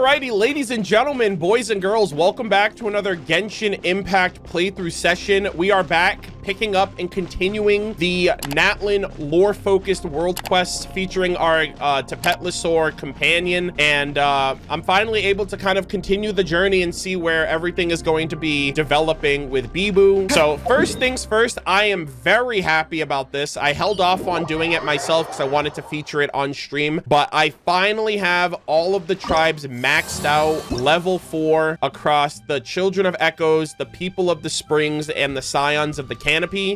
Alrighty, ladies and gentlemen, boys and girls, welcome back to another Genshin Impact playthrough session. We are back picking up and continuing the Natlin lore-focused world quests featuring our Tapetlisaur companion, and I'm finally able to kind of continue the journey and see where everything is going to be developing with Bibu. So first things first, I am very happy about this. I held off on doing it myself because I wanted to feature it on stream, but I finally have all of the tribes maxed out, level 4, across the Children of Echoes, the People of the Springs, and the Scions of the Canopy.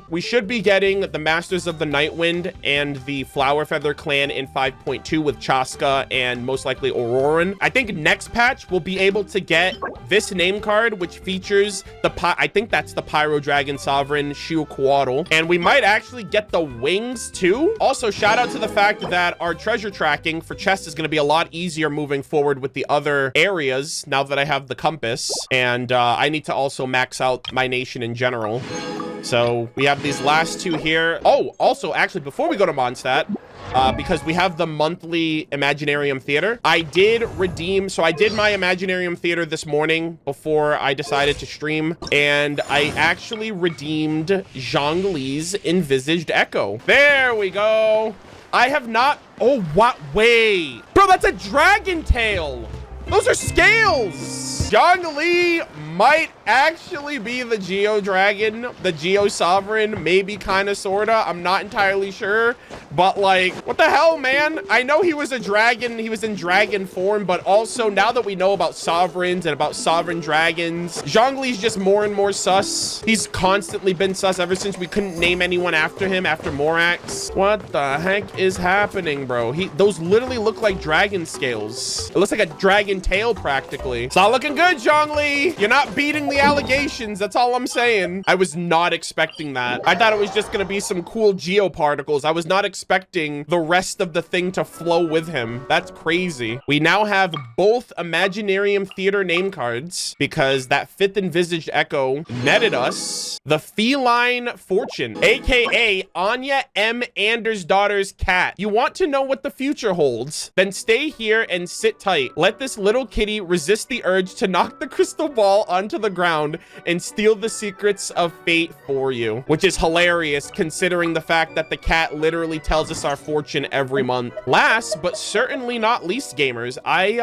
We should be getting the Masters of the Nightwind and the Flower Feather clan in 5.2 with Chaska and most likely Auroran. I think next patch we'll be able to get this name card, which features the I think that's the Pyro Dragon Sovereign Shiuquatl, and we might actually get the wings too. Also, shout out to the fact that our treasure tracking for chests is going to be a lot easier moving forward with the other areas now that I have the compass, and I need to also max out my nation in general. So we have these last two here. Oh, also, actually, before we go to Mondstadt, because we have the monthly Imaginarium Theater, I did redeem, so I did my Imaginarium Theater this morning before I decided to stream, and I actually redeemed Zhongli's Envisaged Echo. There we go. I have not, oh, what, wait. Bro, that's a dragon tail. Those are scales. Zhongli might actually be the Geo Dragon, the Geo Sovereign, maybe kind of, sort of. I'm not entirely sure, but like, what the hell, man? I know he was a dragon, he was in dragon form, but also now that we know about sovereigns and about sovereign dragons, Zhongli's just more and more sus. He's constantly been sus ever since we couldn't name anyone after him after Morax. What the heck is happening, bro? Those literally look like dragon scales. It looks like a dragon tail practically. It's not looking good, Zhongli. You're not beating the allegations, that's all I'm saying. I was not expecting that. I thought it was just gonna be some cool geoparticles. I was not expecting the rest of the thing to flow with him. That's crazy. We now have both Imaginarium Theater name cards because that 5th Envisaged Echo netted us the Feline Fortune, aka Anya M. Andersdotter's cat. You want to know what the future holds? Then stay here and sit tight. Let this little kitty resist the urge to knock the crystal ball onto the ground and steal the secrets of fate for you, which is hilarious considering the fact that the cat literally tells us our fortune every month. Last but certainly not least, gamers, I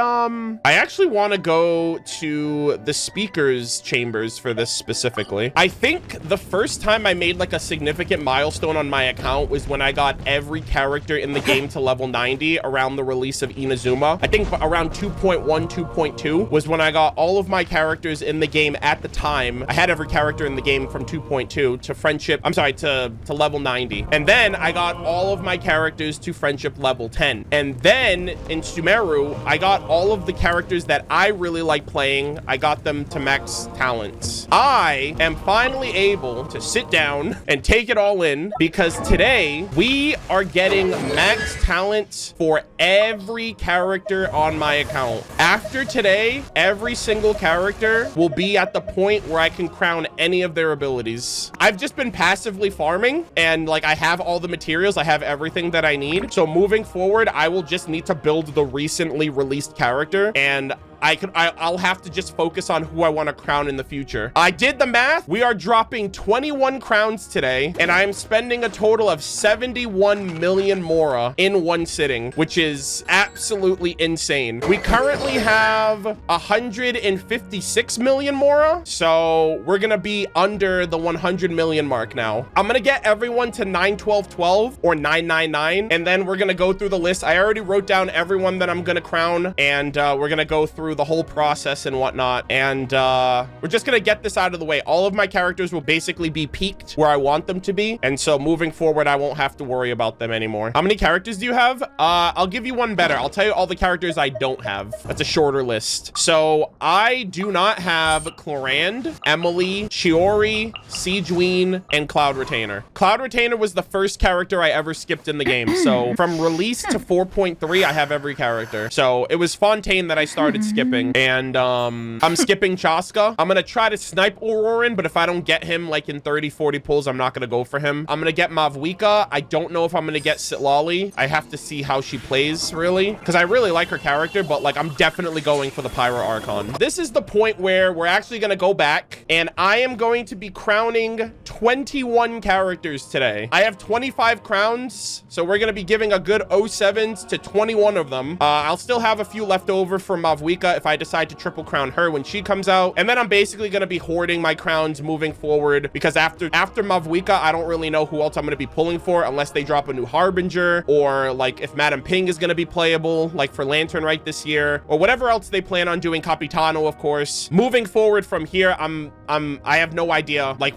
actually want to go to the speakers chambers for this specifically. I think the first time I made like a significant milestone on my account was when I got every character in the game to level 90 around the release of Inazuma. I think around 2.1, 2.2 was when I got all of my characters in the game at the time. I had every character in the game from 2.2 to friendship, I'm sorry, to level 90. And then I got all of my characters to friendship level 10. And then in Sumeru, I got all of the characters that I really like playing. I got them to max talents. I am finally able to sit down and take it all in because today we are getting max talents for every character on my account. After today, every single character will be at the point where I can crown any of their abilities. I've just been passively farming and like I have all the materials, I have everything that I need. So moving forward, I will just need to build the recently released character, and I'll have to just focus on who I want to crown in the future. I did the math. We are dropping 21 crowns today, and I'm spending a total of 71 million Mora in one sitting, which is absolutely insane. We currently have 156 million Mora, so we're gonna be under the 100 million mark now. I'm gonna get everyone to 91212 or 999, and then we're gonna go through the list. I already wrote down everyone that I'm gonna crown, and we're gonna go through the whole process and whatnot, and we're just gonna get this out of the way. All of my characters will basically be peaked where I want them to be, and so moving forward I won't have to worry about them anymore. How many characters do you have? I'll give you one better. I'll tell you all the characters I don't have. That's a shorter list. So I do not have Clorand, Emily, Chiori, Siegewean, and Cloud Retainer. Cloud Retainer was the first character I ever skipped in the game, so from release to 4.3 I have every character. So it was Fontaine that I started skipping. skipping. And I'm skipping Chaska. I'm gonna try to snipe Auroran, but if I don't get him like in 30, 40 pulls, I'm not gonna go for him. I'm gonna get Mavwika. I don't know if I'm gonna get Sitlali. I have to see how she plays, really, because I really like her character, but like I'm definitely going for the Pyro Archon. This is the point where we're actually gonna go back, and I am going to be crowning 21 characters today. I have 25 crowns, so we're gonna be giving a good 07s to 21 of them. I'll still have a few left over for Mavwika if I decide to triple crown her when she comes out, and then I'm basically gonna be hoarding my crowns moving forward, because after Mavwika, I don't really know who else I'm gonna be pulling for unless they drop a new Harbinger, or like if Madam Ping is gonna be playable like for Lantern Right this year, or whatever else they plan on doing. Capitano, of course. Moving forward from here, I have no idea like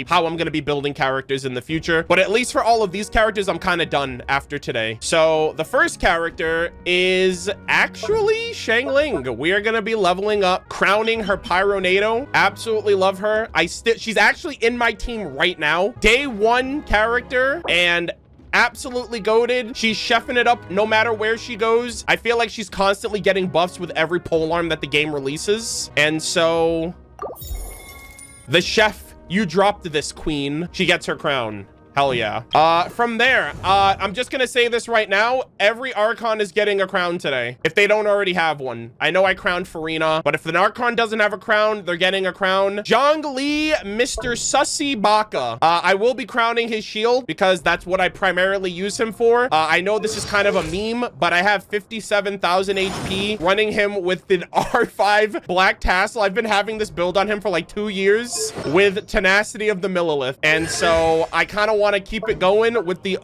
how I'm gonna be building characters in the future, but at least for all of these characters, I'm kind of done after today. So the first character is actually Shangling. We are gonna be leveling up, crowning her Pyronado. Absolutely love her. She's actually in my team right now. Day 1 character, and absolutely goated. She's chefing it up no matter where she goes. I feel like she's constantly getting buffs with every polearm that the game releases. And so the chef, you dropped this queen. She gets her crown. Hell yeah. From there, I'm just gonna say this right now. Every Archon is getting a crown today, if they don't already have one. I know I crowned Farina, but if an Archon doesn't have a crown, they're getting a crown. Zhongli, Mr. Sussy Baka. I will be crowning his shield because that's what I primarily use him for. I know this is kind of a meme, but I have 57,000 HP running him with an R5 Black Tassel. I've been having this build on him for like 2 years with Tenacity of the Millilith. And so I kind of want to keep it going with the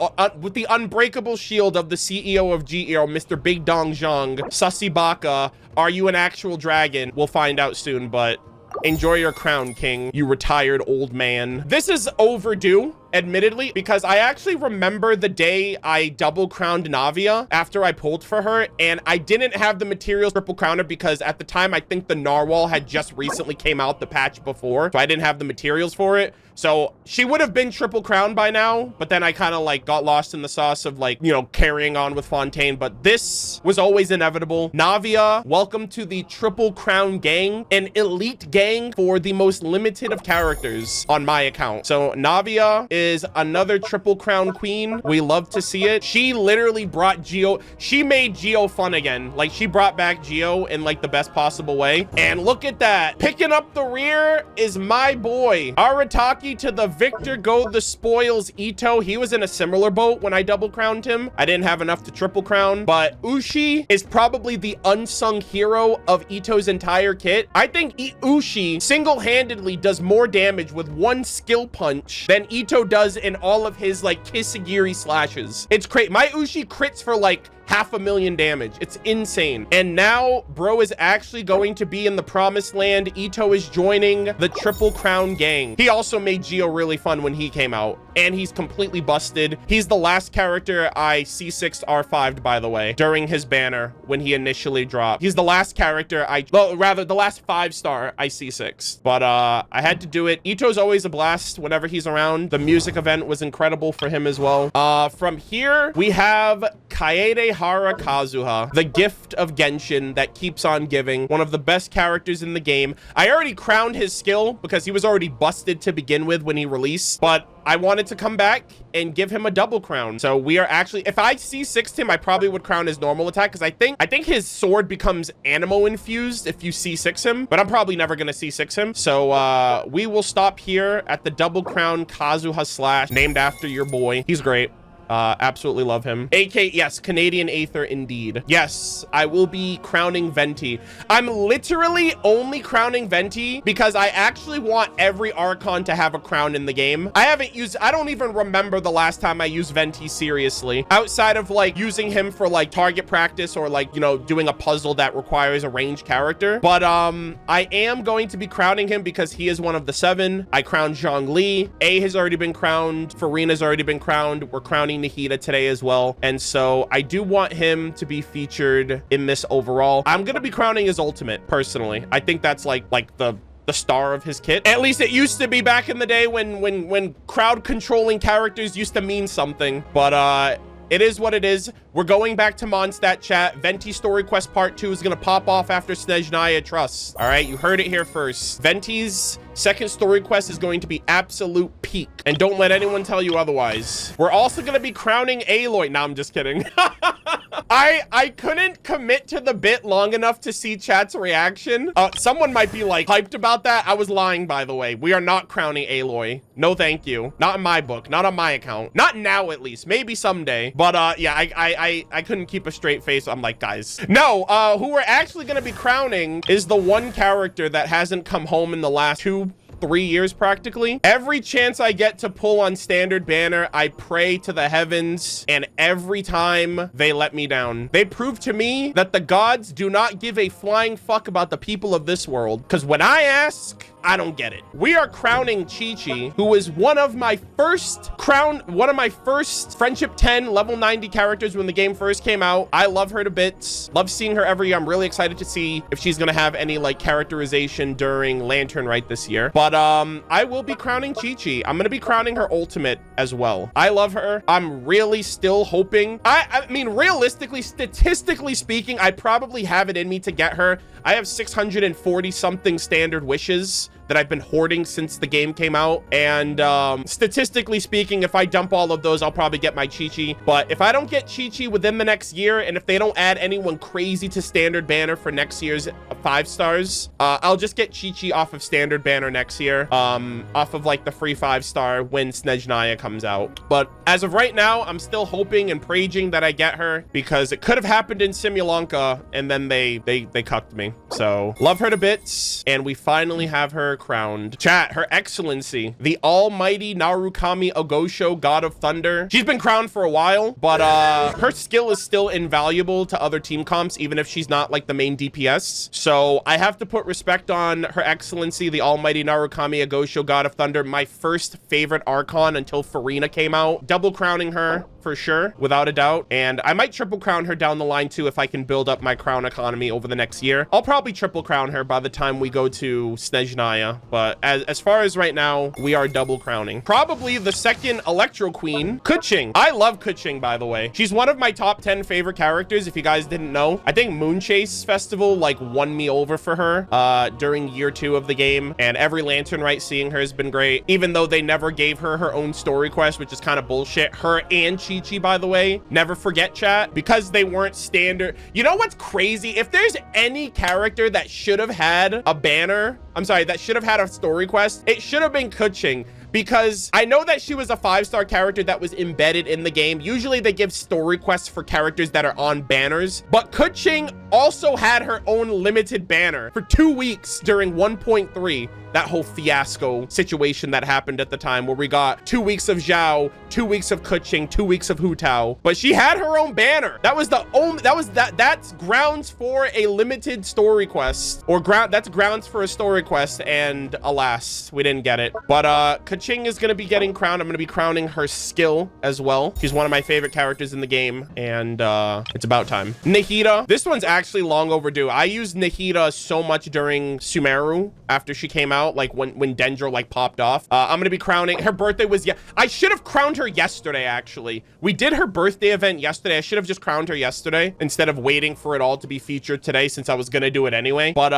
unbreakable shield of the CEO of GEO, Mr. Big Dong Zhang. Sussy Baka, are you an actual dragon? We'll find out soon, but enjoy your crown, king, you retired old man. This is overdue, admittedly, because I actually remember the day I double crowned Navia after I pulled for her, and I didn't have the materials triple crown her because at the time I think the Narwhal had just recently came out the patch before, so I didn't have the materials for it. So she would have been triple crowned by now, but then I kind of like got lost in the sauce of like, you know, carrying on with Fontaine, but this was always inevitable. Navia, welcome to the triple crown gang, an elite gang for the most limited of characters on my account. So Navia is another triple crown queen. We love to see it. She literally brought Geo. She made Geo fun again. Like she brought back Geo in like the best possible way. And look at that. Picking up the rear is my boy, Arataki to the victor go the spoils Ito. He was in a similar boat when I double crowned him. I didn't have enough to triple crown, but Ushi is probably the unsung hero of Ito's entire kit. I think Ushi single-handedly does more damage with one skill punch than Ito does in all of his like Kisagiri slashes. It's crazy. My Ushi crits for like 500,000 damage. It's insane. And now bro is actually going to be in the promised land. Ito is joining the triple crown gang. He also made Geo really fun when he came out, and he's completely busted. He's the last character I C6'd R5'd, by the way, during his banner when he initially dropped. He's the last character well, rather the last 5-star I C6'd, but I had to do it. Ito's always a blast whenever he's around. The music event was incredible for him as well. From here we have Kaede Hara Kazuha, the gift of Genshin that keeps on giving. One of the best characters in the game. I already crowned his skill because he was already busted to begin with when he released, but I wanted to come back and give him a double crown. So we are actually, if I C6'd him, I probably would crown his normal attack because I think his sword becomes Anemo infused if you C6 him, but I'm probably never gonna C6 him. So we will stop here at the double crown Kazuha slash, named after your boy. He's great. Absolutely love him. AK, yes, Canadian Aether indeed. Yes, I will be crowning Venti. I'm literally only crowning Venti because I actually want every Archon to have a crown in the game. I don't even remember the last time I used Venti seriously, outside of like using him for like target practice or like, you know, doing a puzzle that requires a ranged character. But I am going to be crowning him because he is one of the 7. I crowned Zhongli. A has already been crowned. Farina's already been crowned. We're crowning Nahida today as well, and so I do want him to be featured in this overall. I'm gonna be crowning his ultimate personally. I think that's like the star of his kit. At least it used to be back in the day when crowd controlling characters used to mean something. But It is what it is. We're going back to Mondstadt, chat. Venti story quest part 2 is going to pop off after Snezhnaya Trust. All right, you heard it here first. Venti's second story quest is going to be absolute peak, and don't let anyone tell you otherwise. We're also going to be crowning Aloy. No, I'm just kidding. I couldn't commit to the bit long enough to see chat's reaction. Someone might be like hyped about that. I was lying, by the way. We are not crowning Aloy. No, thank you. Not in my book. Not on my account. Not now, at least. Maybe someday. But yeah, I couldn't keep a straight face. I'm like, guys. No, who we're actually going to be crowning is the one character that hasn't come home in the last 3 years practically. Every chance I get to pull on standard banner, I pray to the heavens, and every time they let me down. They prove to me that the gods do not give a flying fuck about the people of this world, because when I ask, I don't get it. We are crowning Chi-Chi, who is one of my first friendship 10 level 90 characters when the game first came out. I love her to bits. Love seeing her every year. I'm really excited to see if she's gonna have any like characterization during Lantern Rite this year. But I will be crowning Chi-Chi. I'm gonna be crowning her ultimate as well. I love her. I'm really still hoping. I mean, realistically, statistically speaking, I probably have it in me to get her. I have 640 something standard wishes that I've been hoarding since the game came out. And statistically speaking, if I dump all of those, I'll probably get my Chi-Chi. But if I don't get Chi-Chi within the next year, and if they don't add anyone crazy to standard banner for next year's 5 stars, I'll just get Chi-Chi off of standard banner next year, off of like the free 5-star when Snezhnaya comes out. But as of right now, I'm still hoping and praying that I get her, because it could have happened in Simulanka and then they cucked me. So love her to bits, and we finally have her crowned. Chat, her excellency, the almighty Narukami Ogosho, god of thunder. She's been crowned for a while, but her skill is still invaluable to other team comps, even if she's not like the main DPS. So I have to put respect on her excellency, the almighty Narukami Ogosho, god of thunder. My first favorite Archon until Farina came out. Double crowning her for sure, without a doubt. And I might triple crown her down the line too if I can build up my crown economy over the next year. I'll probably triple crown her by the time we go to Snezhnaya. But as far as right now, we are double crowning. Probably the second Electro Queen, Keqing. I love Keqing, by the way. She's one of my top 10 favorite characters, if you guys didn't know. I think Moonchase Festival like won me over for her during year 2 of the game. And every Lantern Rite seeing her has been great, even though they never gave her her own story quest, which is kind of bullshit. Her and Chi-Chi, by the way, never forget, chat, because they weren't standard. You know what's crazy? If there's any character that should have had a banner, I'm sorry, that should have had a story quest, it should have been Keqing. Because I know that she was a 5-star character that was embedded in the game. Usually they give story quests for characters that are on banners, but Keqing also had her own limited banner for 2 weeks during 1.3. That whole fiasco situation that happened at the time, where we got 2 weeks of Zhao, 2 weeks of Keqing, 2 weeks of Hu Tao, but she had her own banner. That was the only, that's grounds for a limited story quest, or that's grounds for a story quest, and alas, we didn't get it. But Keqing is gonna be getting crowned. I'm gonna be crowning her skill as well. She's one of my favorite characters in the game, and it's about time. Nahida, this one's actually long overdue. I used Nahida so much during Sumeru after she came out, like when Dendro like popped off. I'm gonna be crowning her. Birthday was, yeah, I should have crowned her yesterday. Actually, we did her birthday event yesterday. I should have just crowned her yesterday instead of waiting for it all to be featured today, since I was gonna do it anyway. But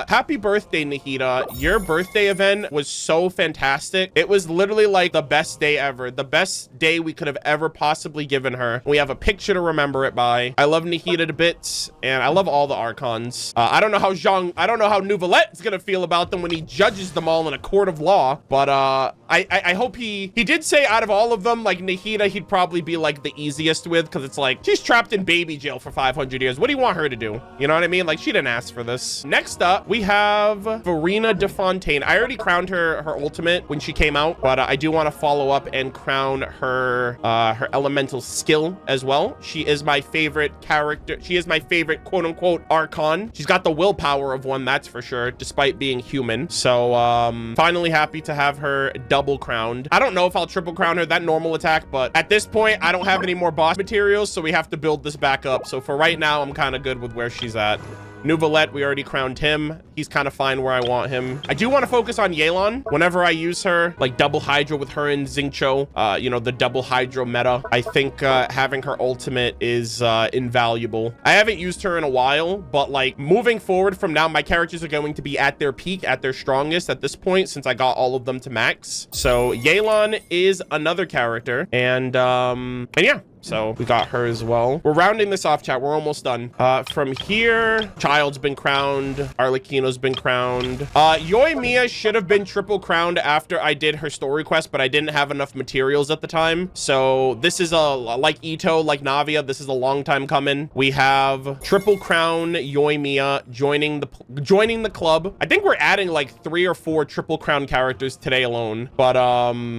happy birthday, Nahida. Your birthday event was so fantastic. It was literally like the best day ever, the best day we could have ever possibly given her. We have a picture to remember it by. I love Nahida to bits, and I love all the Archons. I don't know how Nouvelette's gonna feel about them when he judges them all in a court of law, but I hope he did say out of all of them, like Nahida, he'd probably be like the easiest with, because it's like she's trapped in baby jail for 500 years. What do you want her to do? You know what I mean? Like, she didn't ask for this. Next up, we have Verena de Fontaine. I already crowned her ultimate when she came out, but I do want to follow up and crown her her elemental skill as well. She is my favorite character. She is my favorite quote-unquote Archon. She's got the willpower of one, that's for sure, despite being human. So finally happy to have her double crowned. I don't know if I'll triple crown her, that normal attack, but at this point I don't have any more boss materials, so we have to build this back up. So for right now, I'm kind of good with where she's at. Nuvalet, we already crowned him. He's kind of fine where I want him. I do want to focus on Yelan. Whenever I use her, like double Hydro with her and Xingqiu, you know, the double Hydro meta, I think having her ultimate is invaluable. I haven't used her in a while, but like moving forward from now, my characters are going to be at their peak, at their strongest at this point, since I got all of them to max. So Yelan is another character, and yeah. So we got her as well. We're rounding this off, chat. We're almost done. From here, Child's been crowned. Arlecchino's been crowned. Yoimiya should have been triple crowned after I did her story quest, but I didn't have enough materials at the time. So this is like Ito, like Navia, this is a long time coming. We have triple crown Yoimiya joining the club. I think we're adding like 3 or 4 triple crown characters today alone. But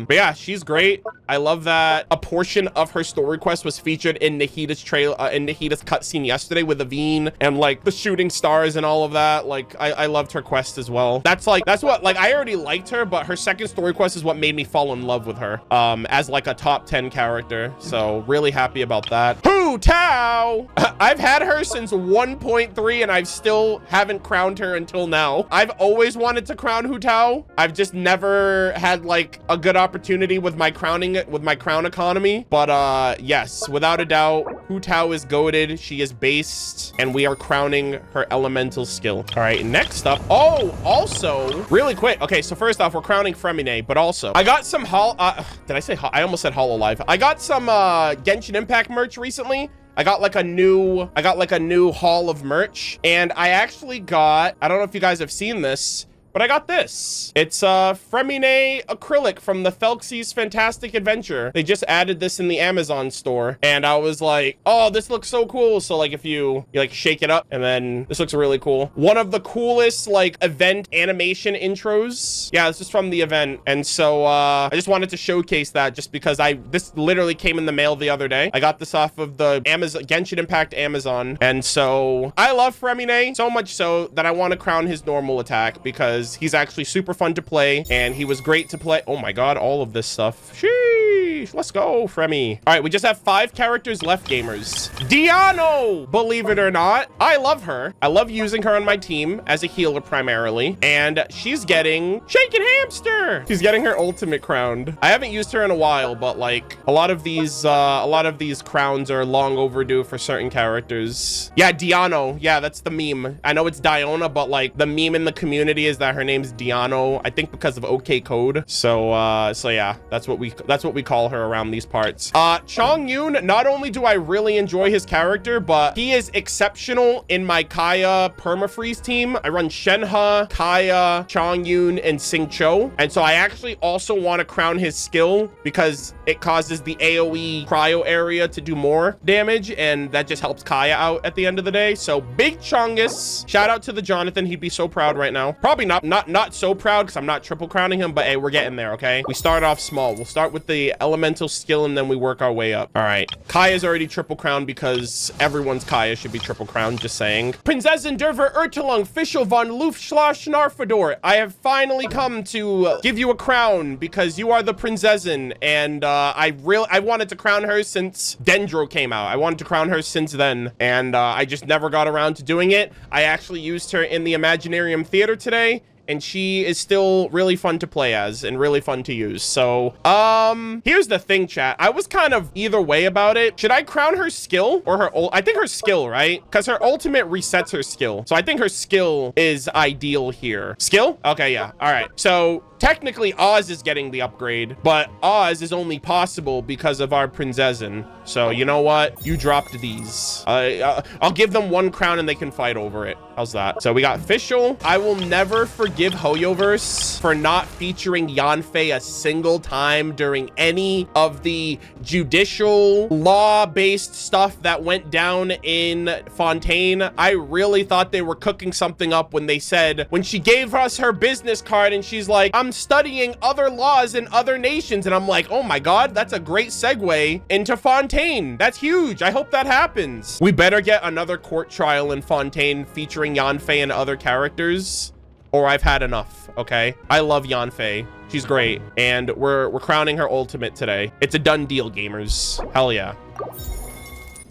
yeah, she's great. I love that a portion of her story quest was featured in Nahita's cutscene yesterday with Aveen and like the shooting stars and all of that. Like I loved her quest as well. That's what like I already liked her, but her second story quest is what made me fall in love with her as like a top 10 character. So really happy about that. Hu Tao, I've had her since 1.3 and I still haven't crowned her until now. I've always wanted to crown Hu Tao. I've just never had like a good opportunity with my crown economy. But yes, without a doubt, Hu Tao is goated. She is based, and we are crowning her elemental skill. All right, next up. Oh, also, really quick. Okay, so first off, we're crowning Fremine, but also, I got some did I say I almost said Hololive. I got some Genshin Impact merch recently. I got like a new haul of merch, and I actually got, I don't know if you guys have seen this, but I got this. It's Fremine acrylic from the Felxie's Fantastic Adventure. They just added this in the Amazon store, and I was like, oh, this looks so cool. So like if you like shake it up, and then this looks really cool. One of the coolest like event animation intros. Yeah, this is from the event. And so I just wanted to showcase that just because this literally came in the mail the other day. I got this off of the Genshin Impact Amazon. And so I love Fremine so much so that I want to crown his normal attack because he's actually super fun to play, and he was great to play. Oh my god, all of this stuff. Sheesh, let's go, Fremi. All right, we just have 5 characters left, gamers. Diano, believe it or not, I love her. I love using her on my team as a healer primarily, and she's getting Shaken Hamster. She's getting her ultimate crowned. I haven't used her in a while, but like a lot of these crowns are long overdue for certain characters. Yeah, Diano. Yeah, that's the meme. I know it's Diona, but like the meme in the community is that her name's Diano, I think because of OK Code. So yeah, that's what we call her around these parts. Chongyun, not only do I really enjoy his character, but he is exceptional in my Kaya permafreeze team. I run Shenhe, Kaya, Chongyun, and Xingqiu, and so I actually also want to crown his skill because it causes the AoE cryo area to do more damage, and that just helps Kaya out at the end of the day. So big Chongus, shout out to the Jonathan, he'd be so proud right now. Probably not so proud because I'm not triple crowning him, but hey, we're getting there. Okay, we start off small. We'll start with the elemental skill and then we work our way up. All right, Kaya's already triple crowned because everyone's Kaya should be triple crowned, just saying. Prinzessin Derver Ertelung Fischl von Luftschloss-Schnarfador, I have finally come to give you a crown because you are the Prinzessin, and I wanted to crown her since Dendro came out. I wanted to crown her since then, and I just never got around to doing it. I actually used her in the Imaginarium Theater today, and she is still really fun to play as and really fun to use. So here's the thing, chat. I was kind of either way about it. Should I crown her skill or her ult? I think her skill, right? Because her ultimate resets her skill, so I think her skill is ideal here. Skill? Okay, yeah. All right, so technically Oz is getting the upgrade, but Oz is only possible because of our Prinzessin. So you know what, you dropped these. I'll give them 1 crown and they can fight over it. How's that? So we got Fischl. I will never forgive Hoyoverse for not featuring Yanfei a single time during any of the judicial law-based stuff that went down in Fontaine. I really thought they were cooking something up when they said, when she gave us her business card and she's like, I'm studying other laws in other nations, and I'm like, oh my god, that's a great segue into Fontaine. That's huge. I hope that happens. We better get another court trial in Fontaine featuring Yanfei and other characters, or I've had enough. Okay, I love Yanfei. She's great, and we're crowning her ultimate today. It's a done deal, gamers. Hell yeah.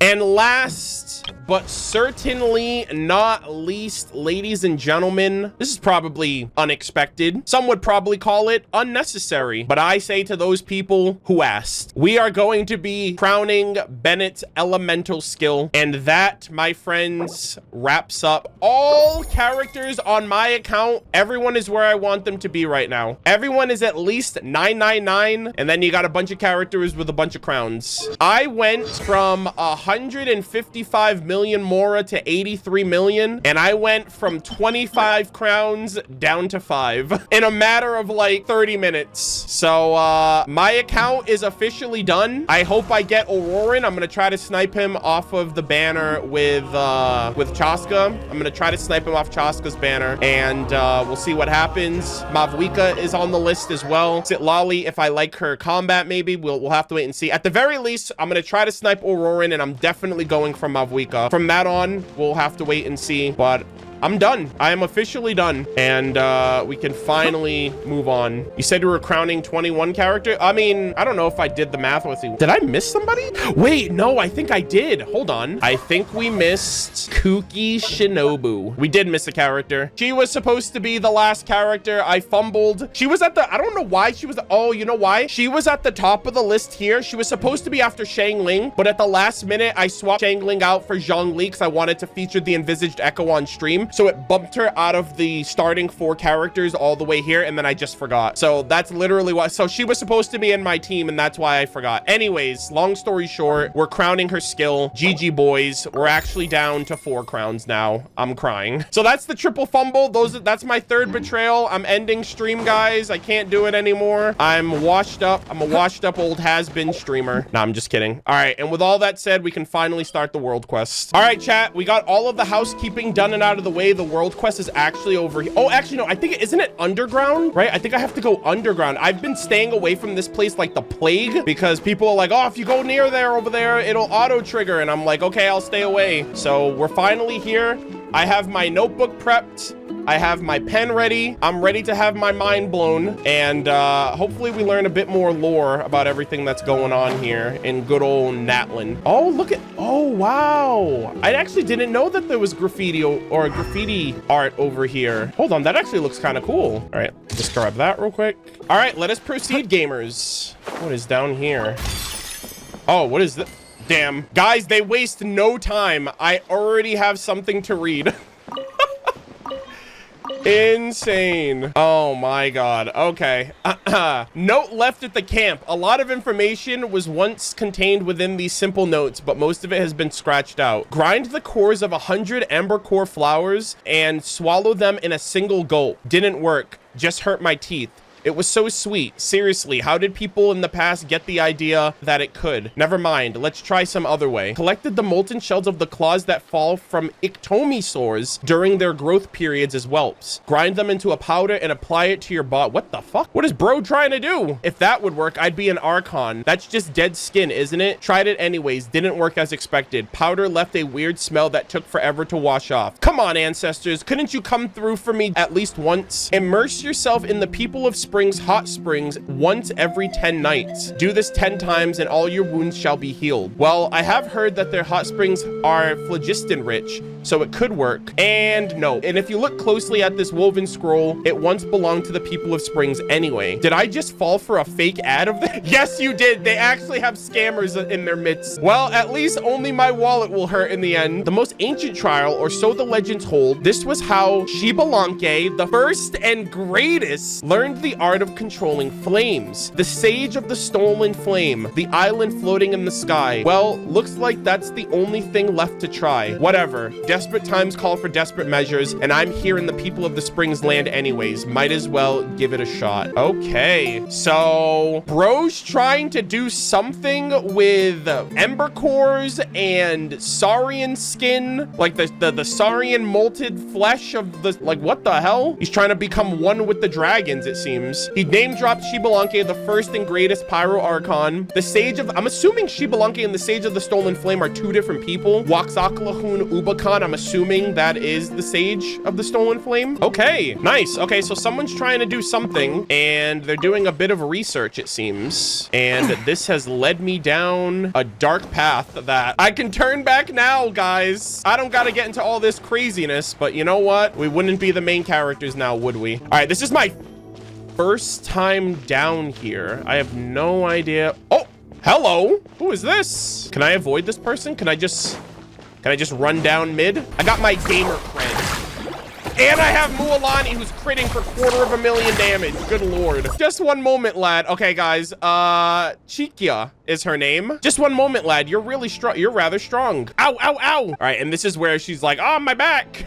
And last, but certainly not least, ladies and gentlemen, this is probably unexpected. Some would probably call it unnecessary, but I say to those people who asked, we are going to be crowning Bennett's elemental skill. And that, my friends, wraps up all characters on my account. Everyone is where I want them to be right now. Everyone is at least 999, and then you got a bunch of characters with a bunch of crowns. I went from 155 million Mora to 83 million, and I went from 25 crowns down to 5 in a matter of like 30 minutes. So my account is officially done. I hope I get Auroran. I'm gonna try to snipe him off of the banner with Chaska. I'm gonna try to snipe him off Chaska's banner, and we'll see what happens. Mavwika is on the list as well. Sitlali, if I like her combat, maybe we'll have to wait and see. At the very least, I'm gonna try to snipe Auroran, and I'm definitely going from Mavwika. From that on, we'll have to wait and see, but I'm done. I am officially done, and we can finally move on. You said you were crowning 21 character. I mean, I don't know if I did the math with you. Did I miss somebody? Wait, no, I think I did. Hold on. I think we missed Kuki Shinobu. We did miss a character. She was supposed to be the last character. I fumbled. She was at the, I don't know why she was, oh, you know why? She was at the top of the list here. She was supposed to be after Shang Ling, but at the last minute, I swapped Shang Ling out for Zhang Li because I wanted to feature the envisaged Echo on stream. So it bumped her out of the starting 4 characters all the way here, and then I just forgot. So that's literally why. So she was supposed to be in my team, and that's why I forgot. Anyways, long story short, we're crowning her skill. GG boys. We're actually down to 4 crowns now. I'm crying. So that's the triple fumble. That's my 3rd betrayal. I'm ending stream, guys. I can't do it anymore. I'm washed up. I'm a washed up old has-been streamer. Nah, I'm just kidding. All right, and with all that said, we can finally start the world quest. All right, chat. We got all of the housekeeping done and out of the way. The world quest is actually over here. Oh, actually, no, I think isn't it underground, right? I think I have to go underground. I've been staying away from this place like the plague because people are like, oh, if you go near there over there, it'll auto trigger. And I'm like, okay, I'll stay away. So we're finally here. I have my notebook prepped. I have my pen ready. I'm ready to have my mind blown. And hopefully we learn a bit more lore about everything that's going on here in good old Natlin. Oh, look at, oh, wow. I actually didn't know that there was graffiti or graffiti art over here. Hold on, that actually looks kind of cool. All right, just grab that real quick. All right, let us proceed, gamers. What is down here? Oh, what is this? Damn. Guys, they waste no time. I already have something to read. Insane. Oh my god. Okay. Note left at the camp. A lot of information was once contained within these simple notes, but most of it has been scratched out. Grind the cores of 100 amber core flowers and swallow them in a single gulp. Didn't work. Just hurt my teeth. It was so sweet. Seriously, how did people in the past get the idea that it could? Never mind. Let's try some other way. Collected the molten shells of the claws that fall from ictomosaurs during their growth periods as whelps. Grind them into a powder and apply it to your body. What the fuck? What is bro trying to do? If that would work, I'd be an Archon. That's just dead skin, isn't it? Tried it anyways. Didn't work as expected. Powder left a weird smell that took forever to wash off. Come on, ancestors. Couldn't you come through for me at least once? Immerse yourself in the people of hot springs once every 10 nights. Do this 10 times and all your wounds shall be healed. Well, I have heard that their hot springs are phlogiston rich, so it could work. And no. And if you look closely at this woven scroll, it once belonged to the people of springs anyway. Did I just fall for a fake ad of that? Yes, you did. They actually have scammers in their midst. Well, at least only my wallet will hurt in the end. The most ancient trial, or so the legends hold, this was how Shibalanke, the first and greatest, learned the art of controlling flames. The sage of the stolen flame, the island floating in the sky. Well, looks like that's the only thing left to try. Whatever. Desperate times call for desperate measures, and I'm here in the people of the springs land anyways. Might as well give it a shot. Okay, so bro's trying to do something with ember cores and saurian skin, like the saurian molted flesh of the, like, what the hell? He's trying to become one with the dragons, it seems. names. He name-dropped Xbalanque, the first and greatest Pyro Archon. The Sage of... I'm assuming Xbalanque and the Sage of the Stolen Flame are two different people. Waxaklahun Ubakan, I'm assuming that is the Sage of the Stolen Flame. Okay, nice. Okay, so someone's trying to do something, and they're doing a bit of research, it seems. And this has led me down a dark path that I can turn back now, guys. I don't gotta get into all this craziness, but you know what? We wouldn't be the main characters now, would we? All right, this is my first time down here. I have no idea. Oh, hello. Who is this? Can I avoid this person? Can I just run down mid? I got my gamer friend. And I have Mualani, who's critting for 250,000 damage. Good lord. Just one moment, lad. Okay, guys. Chikia is her name. Just one moment, lad. You're really strong. You're rather strong. Ow, ow, ow. All right, and this is where she's like, oh, my back.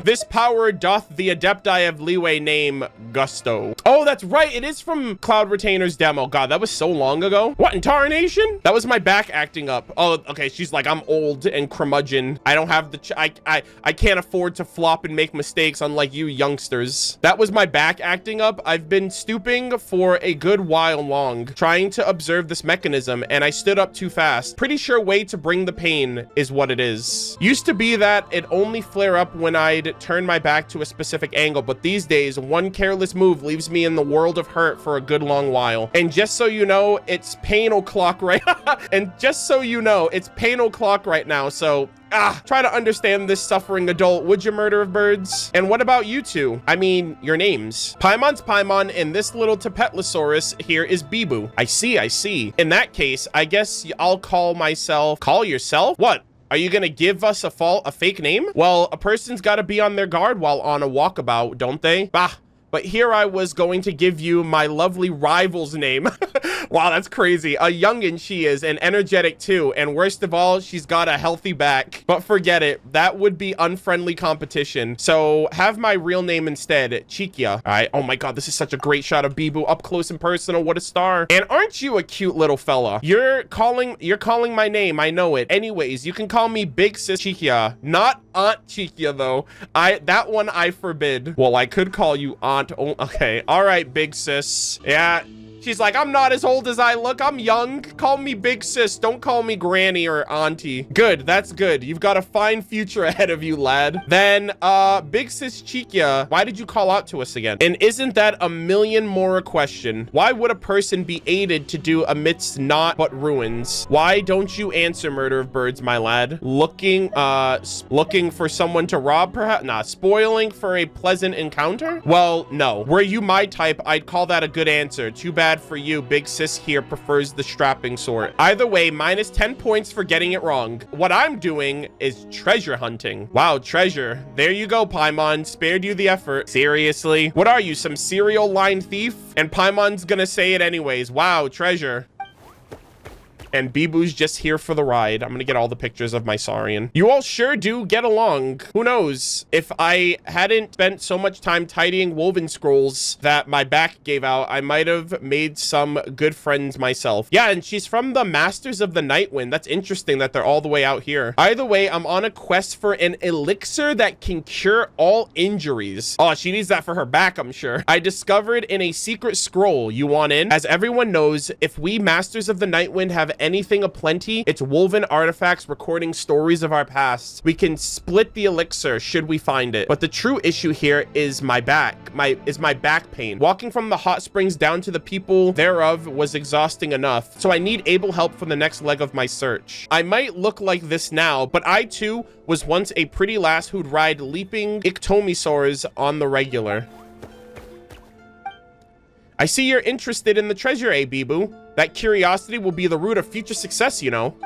This power doth the Adepti of Leeway name Gusto. Oh, that's right. It is from Cloud Retainer's demo. God, that was so long ago. What, in Tarnation? That was my back acting up. Oh, okay. She's like, I'm old and curmudgeon. I don't have the... I can't afford to flop and make mistakes unlike you youngsters. That was my back acting up. I've been stooping for a good while long, trying to observe this mechanism, and I stood up too fast. Pretty sure way to bring the pain is what it is. Used to be that it only flare up when I'd turn my back to a specific angle, but these days, one careless move leaves me in the world of hurt for a good long while. And just so you know, it's pain o'clock right and just so you know, it's pain o'clock right now, so try to understand this suffering adult, would you, Murder of Birds? And what about you two? I mean, your names. Paimon's Paimon, and this little Tapetlosaurus here is Bibu. I see, I see. In that case, I guess I'll call myself... Call yourself? What? Are you gonna give us a fake name? Well, a person's gotta be on their guard while on a walkabout, don't they? Bah. But here I was going to give you my lovely rival's name. Wow, that's crazy. A youngin' she is, and energetic too. And worst of all, she's got a healthy back. But forget it. That would be unfriendly competition. So have my real name instead, Chikia. All right. Oh my God, this is such a great shot of Bibu up close and personal. What a star. And aren't you a cute little fella? You're calling my name. I know it. Anyways, you can call me Big Sis Chikia. Not Aunt Chikia though. That one I forbid. Well, I could call you Aunt. Oh, okay. All right, Big Sis. Yeah. She's like, I'm not as old as I look. I'm young. Call me Big Sis. Don't call me Granny or Auntie. Good. That's good. You've got a fine future ahead of you, lad. Then, Big Sis Chikia, why did you call out to us again? And isn't that a million more a question? Why would a person be aided to do amidst naught but ruins? Why don't you answer, Murder of Birds, my lad? Looking for someone to rob, perhaps? Nah, spoiling for a pleasant encounter? Well, no. Were you my type, I'd call that a good answer. Too bad for you. Big Sis here prefers the strapping sort. Either way, minus 10 points for getting it wrong. What I'm doing is treasure hunting. Wow, treasure. There you go, Paimon. Spared you the effort. Seriously? What are you, some serial line thief? And Paimon's gonna say it anyways. Wow, treasure. And Bibu's just here for the ride. I'm gonna get all the pictures of my Saurian. You all sure do get along. Who knows? If I hadn't spent so much time tidying woven scrolls that my back gave out, I might have made some good friends myself. Yeah, and she's from the Masters of the Nightwind. That's interesting that they're all the way out here. Either way, I'm on a quest for an elixir that can cure all injuries. Oh, she needs that for her back, I'm sure. I discovered in a secret scroll. You want in? As everyone knows, if we Masters of the Nightwind have anything aplenty, it's woven artifacts recording stories of our past. We can split the elixir should we find it. But the true issue here is my back. My back pain. Walking from the hot springs down to the people thereof was exhausting enough. So I need able help for the next leg of my search. I might look like this now, but I too was once a pretty lass who'd ride leaping Iktomisaurs on the regular. I see you're interested in the treasure, eh, Bibu? That curiosity will be the root of future success, you know.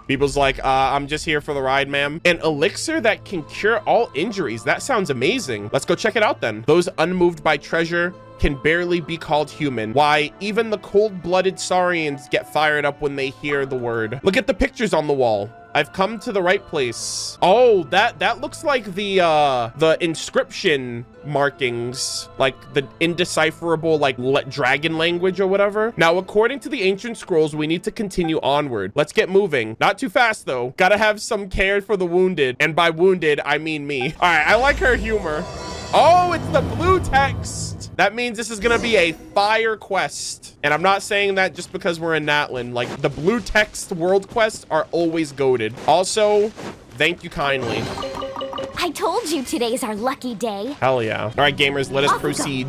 Bibu's like, I'm just here for the ride, ma'am. An elixir that can cure all injuries. That sounds amazing. Let's go check it out then. Those unmoved by treasure can barely be called human. Why, even the cold-blooded Saurians get fired up when they hear the word. Look at the pictures on the wall. I've come to the right place. Oh, that looks like the inscription markings, like the indecipherable, like dragon language or whatever. Now, according to the ancient scrolls, we need to continue onward. Let's get moving. Not too fast, though. Gotta have some care for the wounded. And by wounded, I mean me. All right, I like her humor. Oh, it's the blue text. That means this is gonna be a fire quest. And I'm not saying that just because we're in Natlin. Like, the blue text world quests are always goated. Also, thank you kindly. I told you today's our lucky day. Hell yeah. All right, gamers, let us proceed.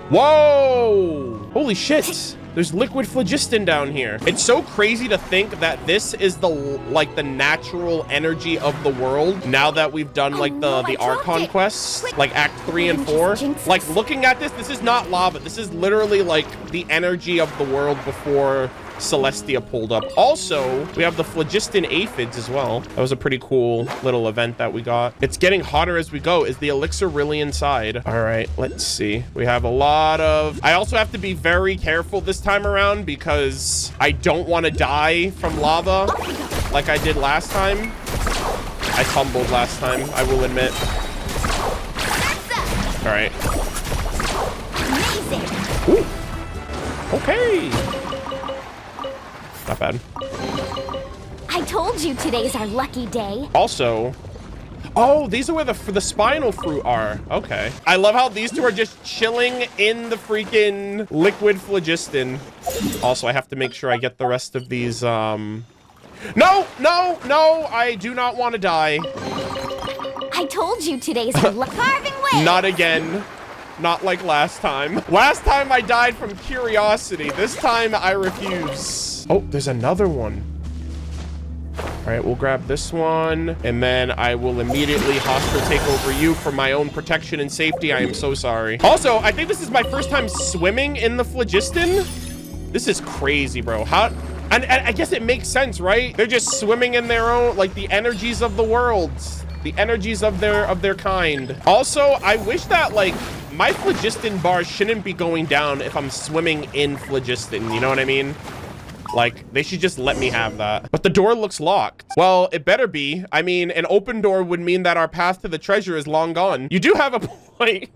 Whoa! Holy shit. There's liquid phlogiston down here. It's so crazy to think that this is the natural energy of the world now that we've done like the Archon quests, like Act 3 and 4. Like, looking at this is not lava. This is literally like the energy of the world before Celestia pulled up. Also, we have the phlogiston aphids as well. That was a pretty cool little event that we got. It's getting hotter as we go. Is the elixir really inside? All right, let's see. We have a lot of... I also have to be very careful this time around because I don't want to die from lava like I did last time. I tumbled last time, I will admit. All right. Ooh. Okay. Not bad. I told you today's our lucky day. Also, oh, these are where the spinal fruit are. Okay. I love how these two are just chilling in the freaking liquid phlogiston. Also, I have to make sure I get the rest of these, No, I do not want to die. I told you today's our carving way. Not again. Not like last time. Last time I died from curiosity. This time I refuse. Oh, there's another one. All right, we'll grab this one, and then I will immediately hostile take over you for my own protection and safety. I am so sorry. Also, I think this is my first time swimming in the phlogiston. This is crazy, bro. How? And I guess it makes sense, right? They're just swimming in their own, like, the energies of the world, the energies of their kind. Also, I wish that, like, my phlogiston bar shouldn't be going down if I'm swimming in phlogiston. You know what I mean? Like, they should just let me have that. But the door looks locked. Well, it better be. I mean, an open door would mean that our path to the treasure is long gone. You do have a point.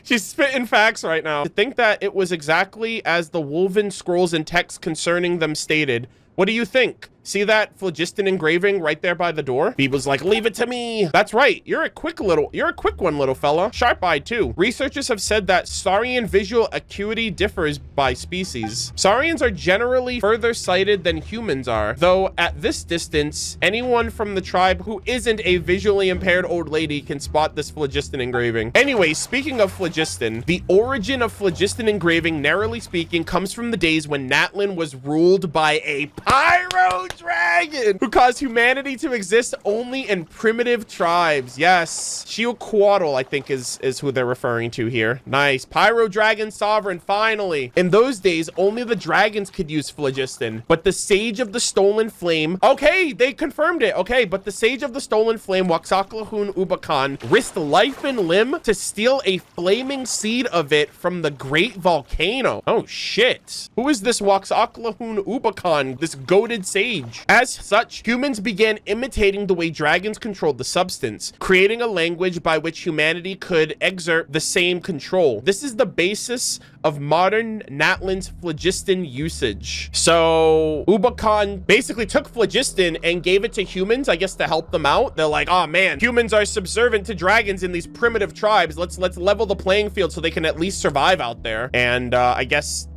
She's spitting facts right now. To think that it was exactly as the woven scrolls and text concerning them stated. What do you think? See that phlogiston engraving right there by the door? Beeble's like, leave it to me. That's right. You're a quick one, little fella. Sharp-eyed too. Researchers have said that Saurian visual acuity differs by species. Saurians are generally further sighted than humans are, though at this distance, anyone from the tribe who isn't a visually impaired old lady can spot this phlogiston engraving. Anyway, speaking of phlogiston, the origin of phlogiston engraving, narrowly speaking, comes from the days when Natlin was ruled by a pyro dragon who caused humanity to exist only in primitive tribes. Yes, Shiuquatl, I think is who they're referring to here. Nice. Pyro dragon sovereign, finally. In those days, only the dragons could use phlogiston, but the sage of the stolen flame, okay, they confirmed it. Okay, but the sage of the stolen flame, Waxaklahun Ubakan, risked life and limb to steal a flaming seed of it from the great volcano. Oh shit. Who is this Waxaklahun Ubakan, this goated sage? As such, humans began imitating the way dragons controlled the substance, creating a language by which humanity could exert the same control. This is the basis of modern Natlin's phlogiston usage. So Ubakan basically took phlogiston and gave it to humans, I guess, to help them out. They're like, oh man, humans are subservient to dragons in these primitive tribes. Let's level the playing field so they can at least survive out there. And I guess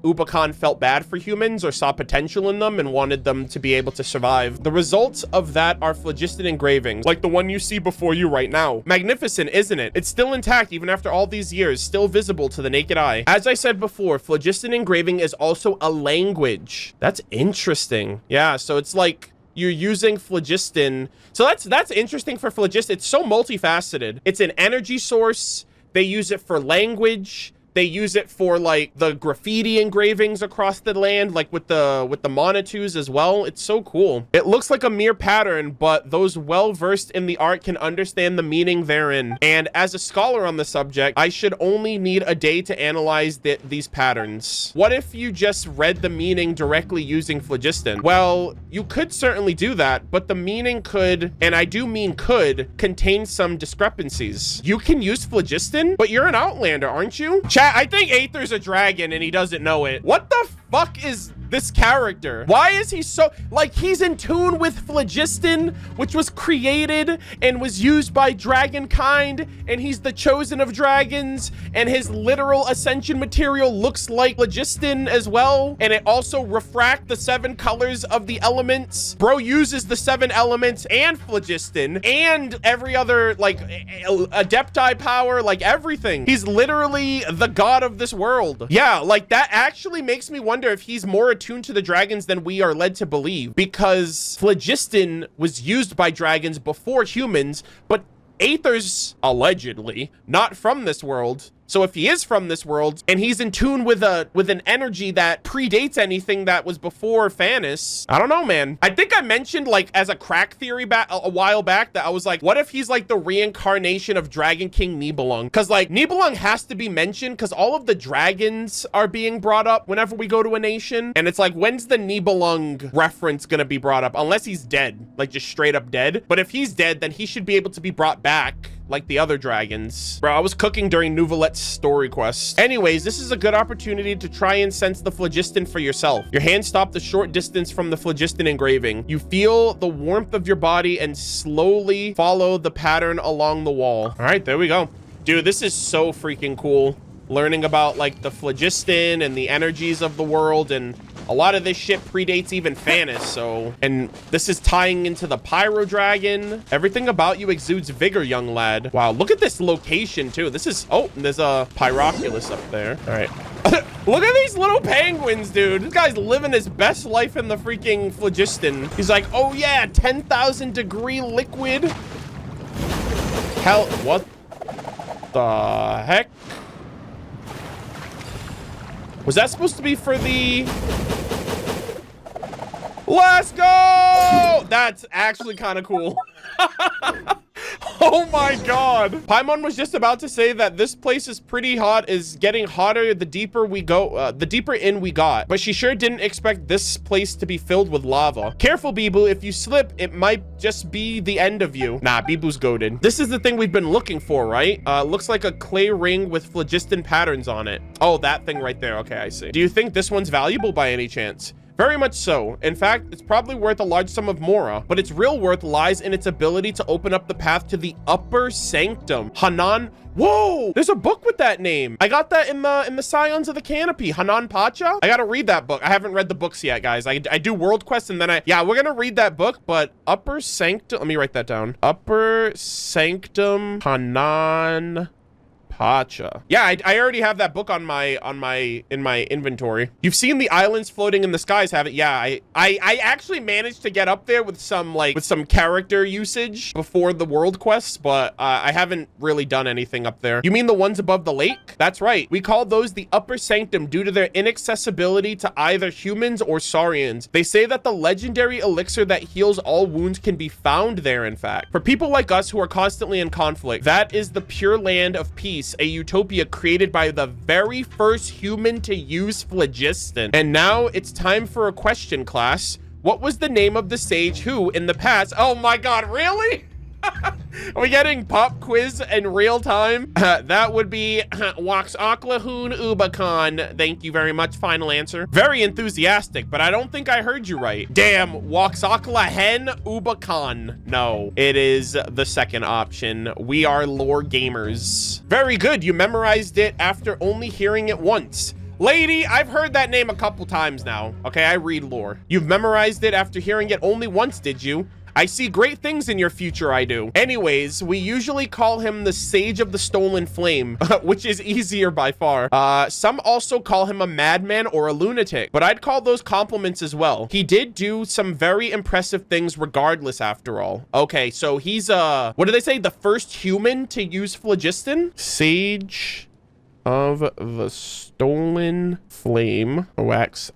Ubakan felt bad for humans or saw potential in them and wanted them to be able to survive. The results of that are phlogiston engravings, like the one you see before you right now. Magnificent, isn't it? It's still intact even after all these years, still visible to the naked eye. As I said before, phlogiston engraving is also a language. That's interesting. Yeah, so it's like you're using phlogiston. So that's interesting for phlogiston. It's so multifaceted. It's an energy source. They use it for language. They use it for like the graffiti engravings across the land, like with the Monitous as well. It's so cool. It looks like a mere pattern, but those well-versed in the art can understand the meaning therein. And as a scholar on the subject, I should only need a day to analyze these patterns. What if you just read the meaning directly using phlogiston? Well, you could certainly do that, but the meaning could, and I do mean could, contain some discrepancies. You can use phlogiston, but you're an outlander, aren't you? Chat, I think Aether's a dragon and he doesn't know it. What the fuck is this character? Why is he so, like, he's in tune with phlogiston, which was created and was used by dragonkind, and he's the chosen of dragons, and his literal ascension material looks like phlogiston as well, and it also refracts the 7 colors of the elements. Bro uses the 7 elements and phlogiston and every other, like, adepti power, like everything. He's literally the god of this world. Yeah, like, that actually makes me wonder if he's more attuned to the dragons than we are led to believe, because phlogiston was used by dragons before humans, but Aether's allegedly not from this world. So if he is from this world and he's in tune with an energy that predates anything that was before Fanis, I don't know, man. I think I mentioned, like, as a crack theory a while back, that I was like, what if he's like the reincarnation of Dragon King Nibelung? Because, like, Nibelung has to be mentioned because all of the dragons are being brought up whenever we go to a nation. And it's like, when's the Nibelung reference gonna be brought up? Unless he's dead, like just straight up dead. But if he's dead, then he should be able to be brought back like the other dragons. Bro, I was cooking during Nouvelette's story quest. Anyways, this is a good opportunity to try and sense the phlogiston for yourself. Your hand stopped a short distance from the phlogiston engraving. You feel the warmth of your body and slowly follow the pattern along the wall. All right, there we go. Dude, this is so freaking cool. Learning about, like, the phlogiston and the energies of the world, and a lot of this shit predates even Fanis, so... And this is tying into the Pyro Dragon. Everything about you exudes vigor, young lad. Wow, look at this location, too. This is... Oh, there's a Pyroculus up there. All right. Look at these little penguins, dude. This guy's living his best life in the freaking phlogiston. He's like, oh, yeah, 10,000 degree liquid. Hell, what the heck? Was that supposed to be for the... Let's go! That's actually kind of cool. Oh my god. Paimon was just about to say that this place is pretty hot, is getting hotter the deeper we go, the deeper in we got. But she sure didn't expect this place to be filled with lava. Careful, Bibu. If you slip, it might just be the end of you. Nah, Bibu's goated. This is the thing we've been looking for, right? Looks like a clay ring with phlogiston patterns on it. Oh, that thing right there. Okay, I see. Do you think this one's valuable by any chance? Very much so. In fact, it's probably worth a large sum of Mora, but its real worth lies in its ability to open up the path to the upper sanctum. Hanan. Whoa, there's a book with that name. I got that in the Scions of the Canopy. Hanan Pacha. I gotta read that book. I haven't read the books yet, guys. I do world quests and then yeah, we're gonna read that book, but upper sanctum, let me write that down. Upper sanctum Hanan Pacha. Yeah, I already have that book in my inventory. You've seen the islands floating in the skies, haven't? Yeah, I actually managed to get up there with some character usage before the world quests, but I haven't really done anything up there. You mean the ones above the lake? That's right. We call those the upper sanctum due to their inaccessibility to either humans or saurians. They say that the legendary elixir that heals all wounds can be found there, in fact. For people like us who are constantly in conflict, that is the pure land of peace, a utopia created by the very first human to use phlogiston. And now it's time for a question, class. What was the name of the sage who, in the past... Oh my god, really? Are we getting pop quiz in real time? That would be Waxaklahun Ubakan. Thank you very much. Final answer. Very enthusiastic, but I don't think I heard you right. Damn, Waxaklahen Ubakan. No, it is the second option. We are lore gamers. Very good. You memorized it after only hearing it once. Lady, I've heard that name a couple times now. Okay, I read lore. You've memorized it after hearing it only once, did you? I see great things in your future, I do. Anyways, we usually call him the Sage of the Stolen Flame, which is easier by far. Some also call him a madman or a lunatic, but I'd call those compliments as well. He did do some very impressive things regardless, after all. Okay, so he's, what do they say? The first human to use phlogiston? Sage of the Stolen Flame, Waxaklahun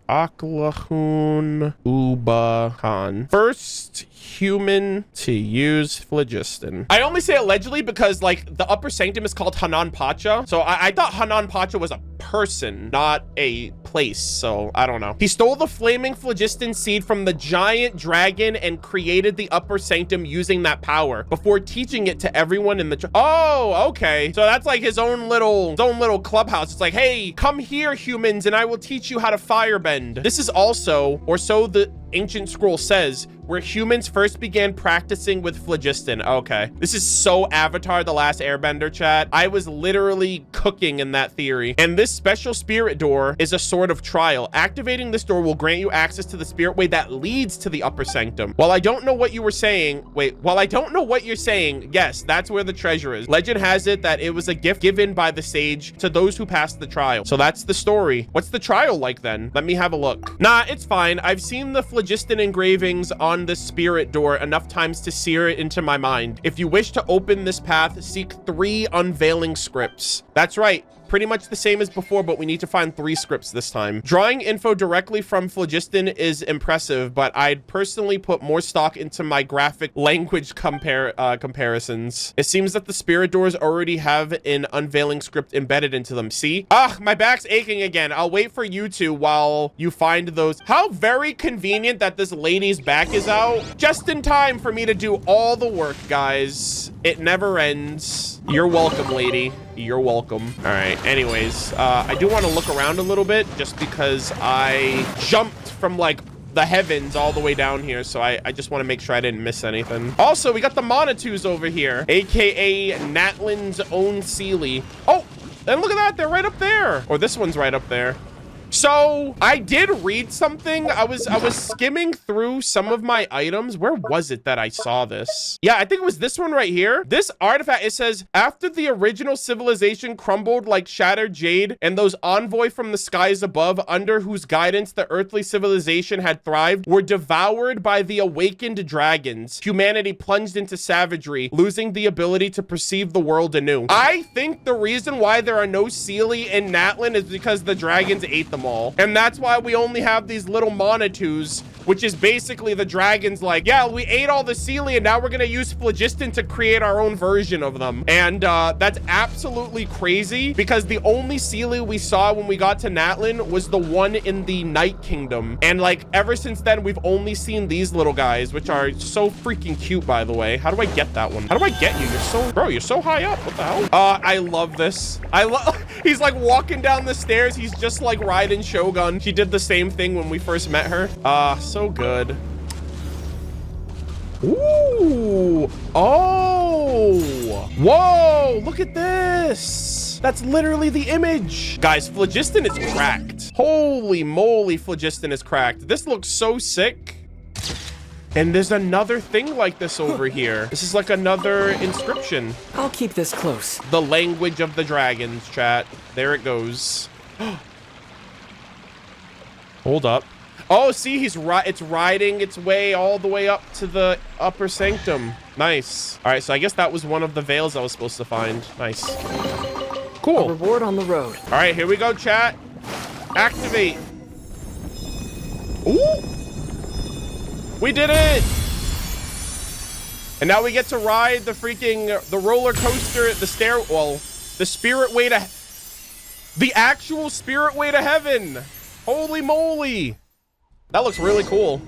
Ubakan. First human to use phlogiston. I only say allegedly because, like, the upper sanctum is called Hanan Pacha. So I thought Hanan Pacha was a person, not a place, so I don't know. He stole the flaming phlogiston seed from the giant dragon and created the upper sanctum using that power before teaching it to everyone in the oh, okay. So that's like his own little clubhouse. It's like, hey, come here, humans, and I will teach you how to firebend. This is also, or so the ancient scroll says, where humans first began practicing with phlogiston. Okay. This is so Avatar: The Last Airbender, chat. I was literally cooking in that theory. And this special spirit door is a sword of trial. Activating this door will grant you access to the spirit way that leads to the upper sanctum. While I don't know what you were saying, while I don't know what you're saying, yes, that's where the treasure is. Legend has it that it was a gift given by the sage to those who passed the trial. So that's the story. What's the trial like then? Let me have a look. Nah, it's fine. I've seen the phlogiston engravings on the spirit door enough times to sear it into my mind. If you wish to open this path, seek 3 unveiling scripts. That's right. Pretty much the same as before, but we need to find 3 scripts this time. Drawing info directly from phlogiston is impressive, but I'd personally put more stock into my graphic language comparisons. It seems that the spirit doors already have an unveiling script embedded into them. See? Ah, my back's aching again. I'll wait for you two while you find those. How very convenient that this lady's back is out. Just in time for me to do all the work, guys. It never ends. You're welcome, lady. You're welcome. All right. Anyways, I do want to look around a little bit just because I jumped from like the heavens all the way down here. So I just want to make sure I didn't miss anything. Also, we got the Monitors over here, aka Natlin's own Sealy. Oh, and look at that. They're right up there. Or this one's right up there. So I did read something. I was skimming through some of my items. Where was it that I saw this? Yeah, I think it was this one right here. This artifact, it says, after the original civilization crumbled like shattered jade and those envoy from the skies above, under whose guidance the earthly civilization had thrived, were devoured by the awakened dragons. Humanity plunged into savagery, losing the ability to perceive the world anew. I think the reason why there are no Sealy in Natlin is because the dragons ate them all. And that's why we only have these little Monitors, which is basically the dragons like, yeah, we ate all the Sealy and now we're gonna use phlogiston to create our own version of them. And that's absolutely crazy because the only Sealy we saw when we got to Natlin was the one in the Night Kingdom. And like ever since then, we've only seen these little guys, which are so freaking cute, by the way. How do I get that one? How do I get you? You're so high up. What the hell? I love this. He's like walking down the stairs. He's just like riding Shogun. She did the same thing when we first met her. So good. Ooh. Oh. Whoa. Look at this. That's literally the image. Guys, phlogiston is cracked. Holy moly, phlogiston is cracked. This looks so sick. And there's another thing like this over here. This is like another inscription. I'll keep this close. The language of the dragons, chat. There it goes. Hold up. Oh, see, it's riding its way all the way up to the upper sanctum. Nice. All right, so I guess that was one of the veils I was supposed to find. Nice. Cool. A reward on the road. All right, here we go, chat. Activate. Ooh. We did it. And now we get to ride the roller coaster, the spirit way to, the actual spirit way to heaven. Holy moly. That looks really cool.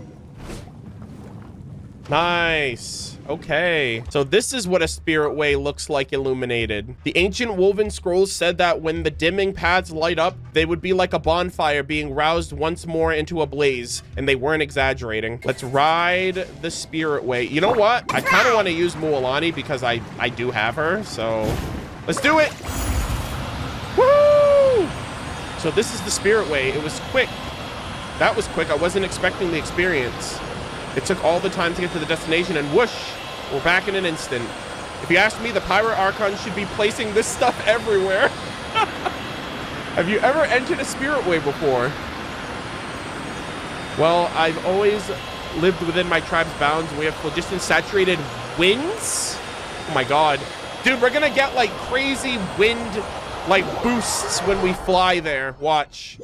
Nice. Okay. So this is what a spirit way looks like illuminated. The ancient woven scrolls said that when the dimming paths light up, they would be like a bonfire being roused once more into a blaze. And they weren't exaggerating. Let's ride the spirit way. You know what? I kind of want to use Mualani because I do have her. So let's do it. Woo! So this is the spirit way. It was quick. That was quick. I wasn't expecting the experience. It took all the time to get to the destination and whoosh, we're back in an instant. If you ask me, the Pirate Archon should be placing this stuff everywhere. Have you ever entered a spirit way before? Well, I've always lived within my tribe's bounds. We have phlogiston saturated winds. Oh my God. Dude, we're gonna get like crazy wind like boosts when we fly there. Watch.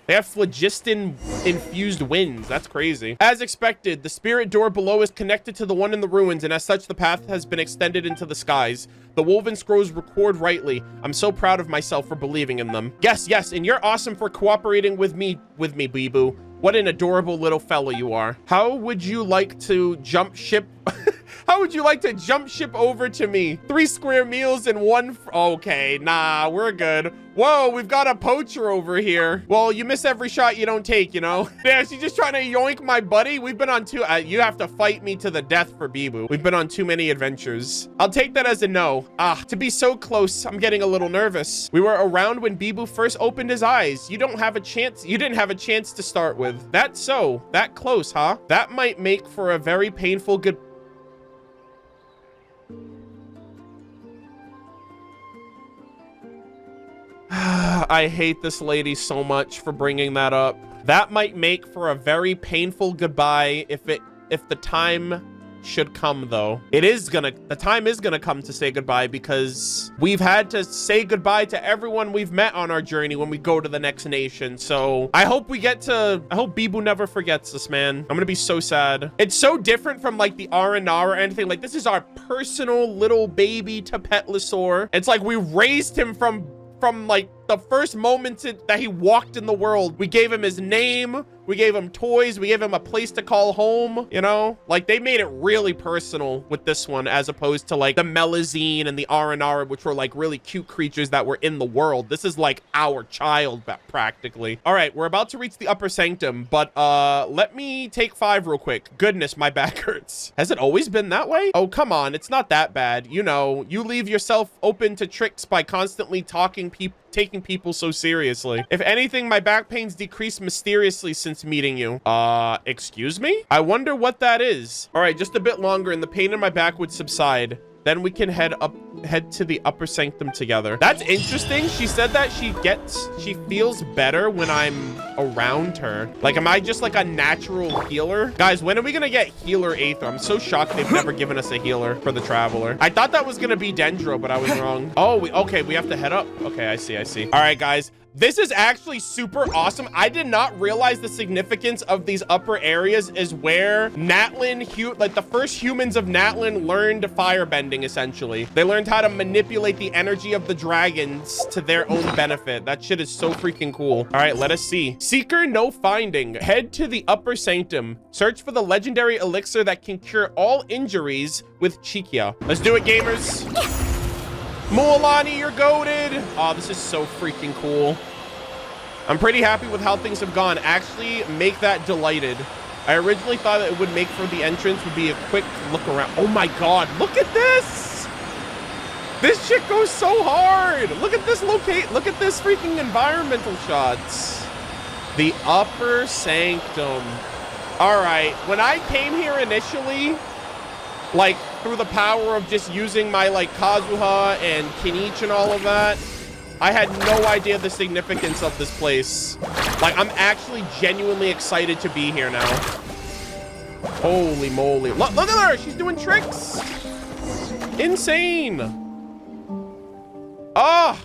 They have phlogiston-infused winds. That's crazy. As expected, the spirit door below is connected to the one in the ruins, and as such, the path has been extended into the skies. The woven scrolls record rightly. I'm so proud of myself for believing in them. Yes, yes, and you're awesome for cooperating with me, Bee-Boo. What an adorable little fellow you are. How would you like to jump ship? How would you like to jump ship over to me? 3 square meals and 1... Okay, nah, we're good. Whoa, we've got a poacher over here. Well, you miss every shot you don't take, you know? Yeah, she's just trying to yoink my buddy. We've been on two... you have to fight me to the death for Bee-Boo. We've been on too many adventures. I'll take that as a no. To be so close, I'm getting a little nervous. We were around when Bee-Boo first opened his eyes. You didn't have a chance to start with. That's so. That close, huh? That might make for a very painful good... I hate this lady so much for bringing that up. That might make for a very painful goodbye if the time should come, though. The time is gonna come to say goodbye, because we've had to say goodbye to everyone we've met on our journey when we go to the next nation. So I hope Bee-Boo never forgets us, man. I'm gonna be so sad. It's so different from like the R&R or anything. Like, this is our personal little baby Tapetlosaur. It's like we raised him from like the first moment that he walked in the world. We gave him his name, we gave him toys, we gave him a place to call home, you know? Like, they made it really personal with this one, as opposed to like the Melazine and the R&R, which were like really cute creatures that were in the world. This is like our child, practically. All right, we're about to reach the upper sanctum, but let me take 5 real quick. Goodness, my back hurts. Has it always been that way? Oh, come on, it's not that bad. You know, you leave yourself open to tricks by constantly taking people so seriously. If anything, my back pains decreased mysteriously since meeting you. Excuse me? I wonder what that is. All right, just a bit longer and the pain in my back would subside. Then we can head to the upper sanctum together. That's interesting. She said that she feels better when I'm around her. Like, am I just like a natural healer? Guys, when are we gonna get healer Aether? I'm so shocked they've never given us a healer for the Traveler. I thought that was gonna be Dendro, but I was wrong. Oh, okay, we have to head up. Okay, I see. All right, guys. This is actually super awesome. I did not realize the significance of these upper areas is where like the first humans of Natlin learned firebending, essentially. They learned how to manipulate the energy of the dragons to their own benefit. That shit is so freaking cool. All right, let us see. Seeker, no finding. Head to the upper sanctum. Search for the legendary elixir that can cure all injuries with Chikia. Let's do it, gamers. Mualani, you're goated. Oh, this is so freaking cool. I'm pretty happy with how things have gone. Actually, make that delighted. I originally thought that it would make for the entrance would be a quick look around. Oh my God, look at this. This shit goes so hard. Look at this look at this freaking environmental shots. The upper sanctum. All right, when I came here initially, like through the power of just using my like Kazuha and Kinich and all of that, I had no idea the significance of this place. Like, I'm actually genuinely excited to be here now. Holy moly. Look at her, she's doing tricks. Insane. Ah.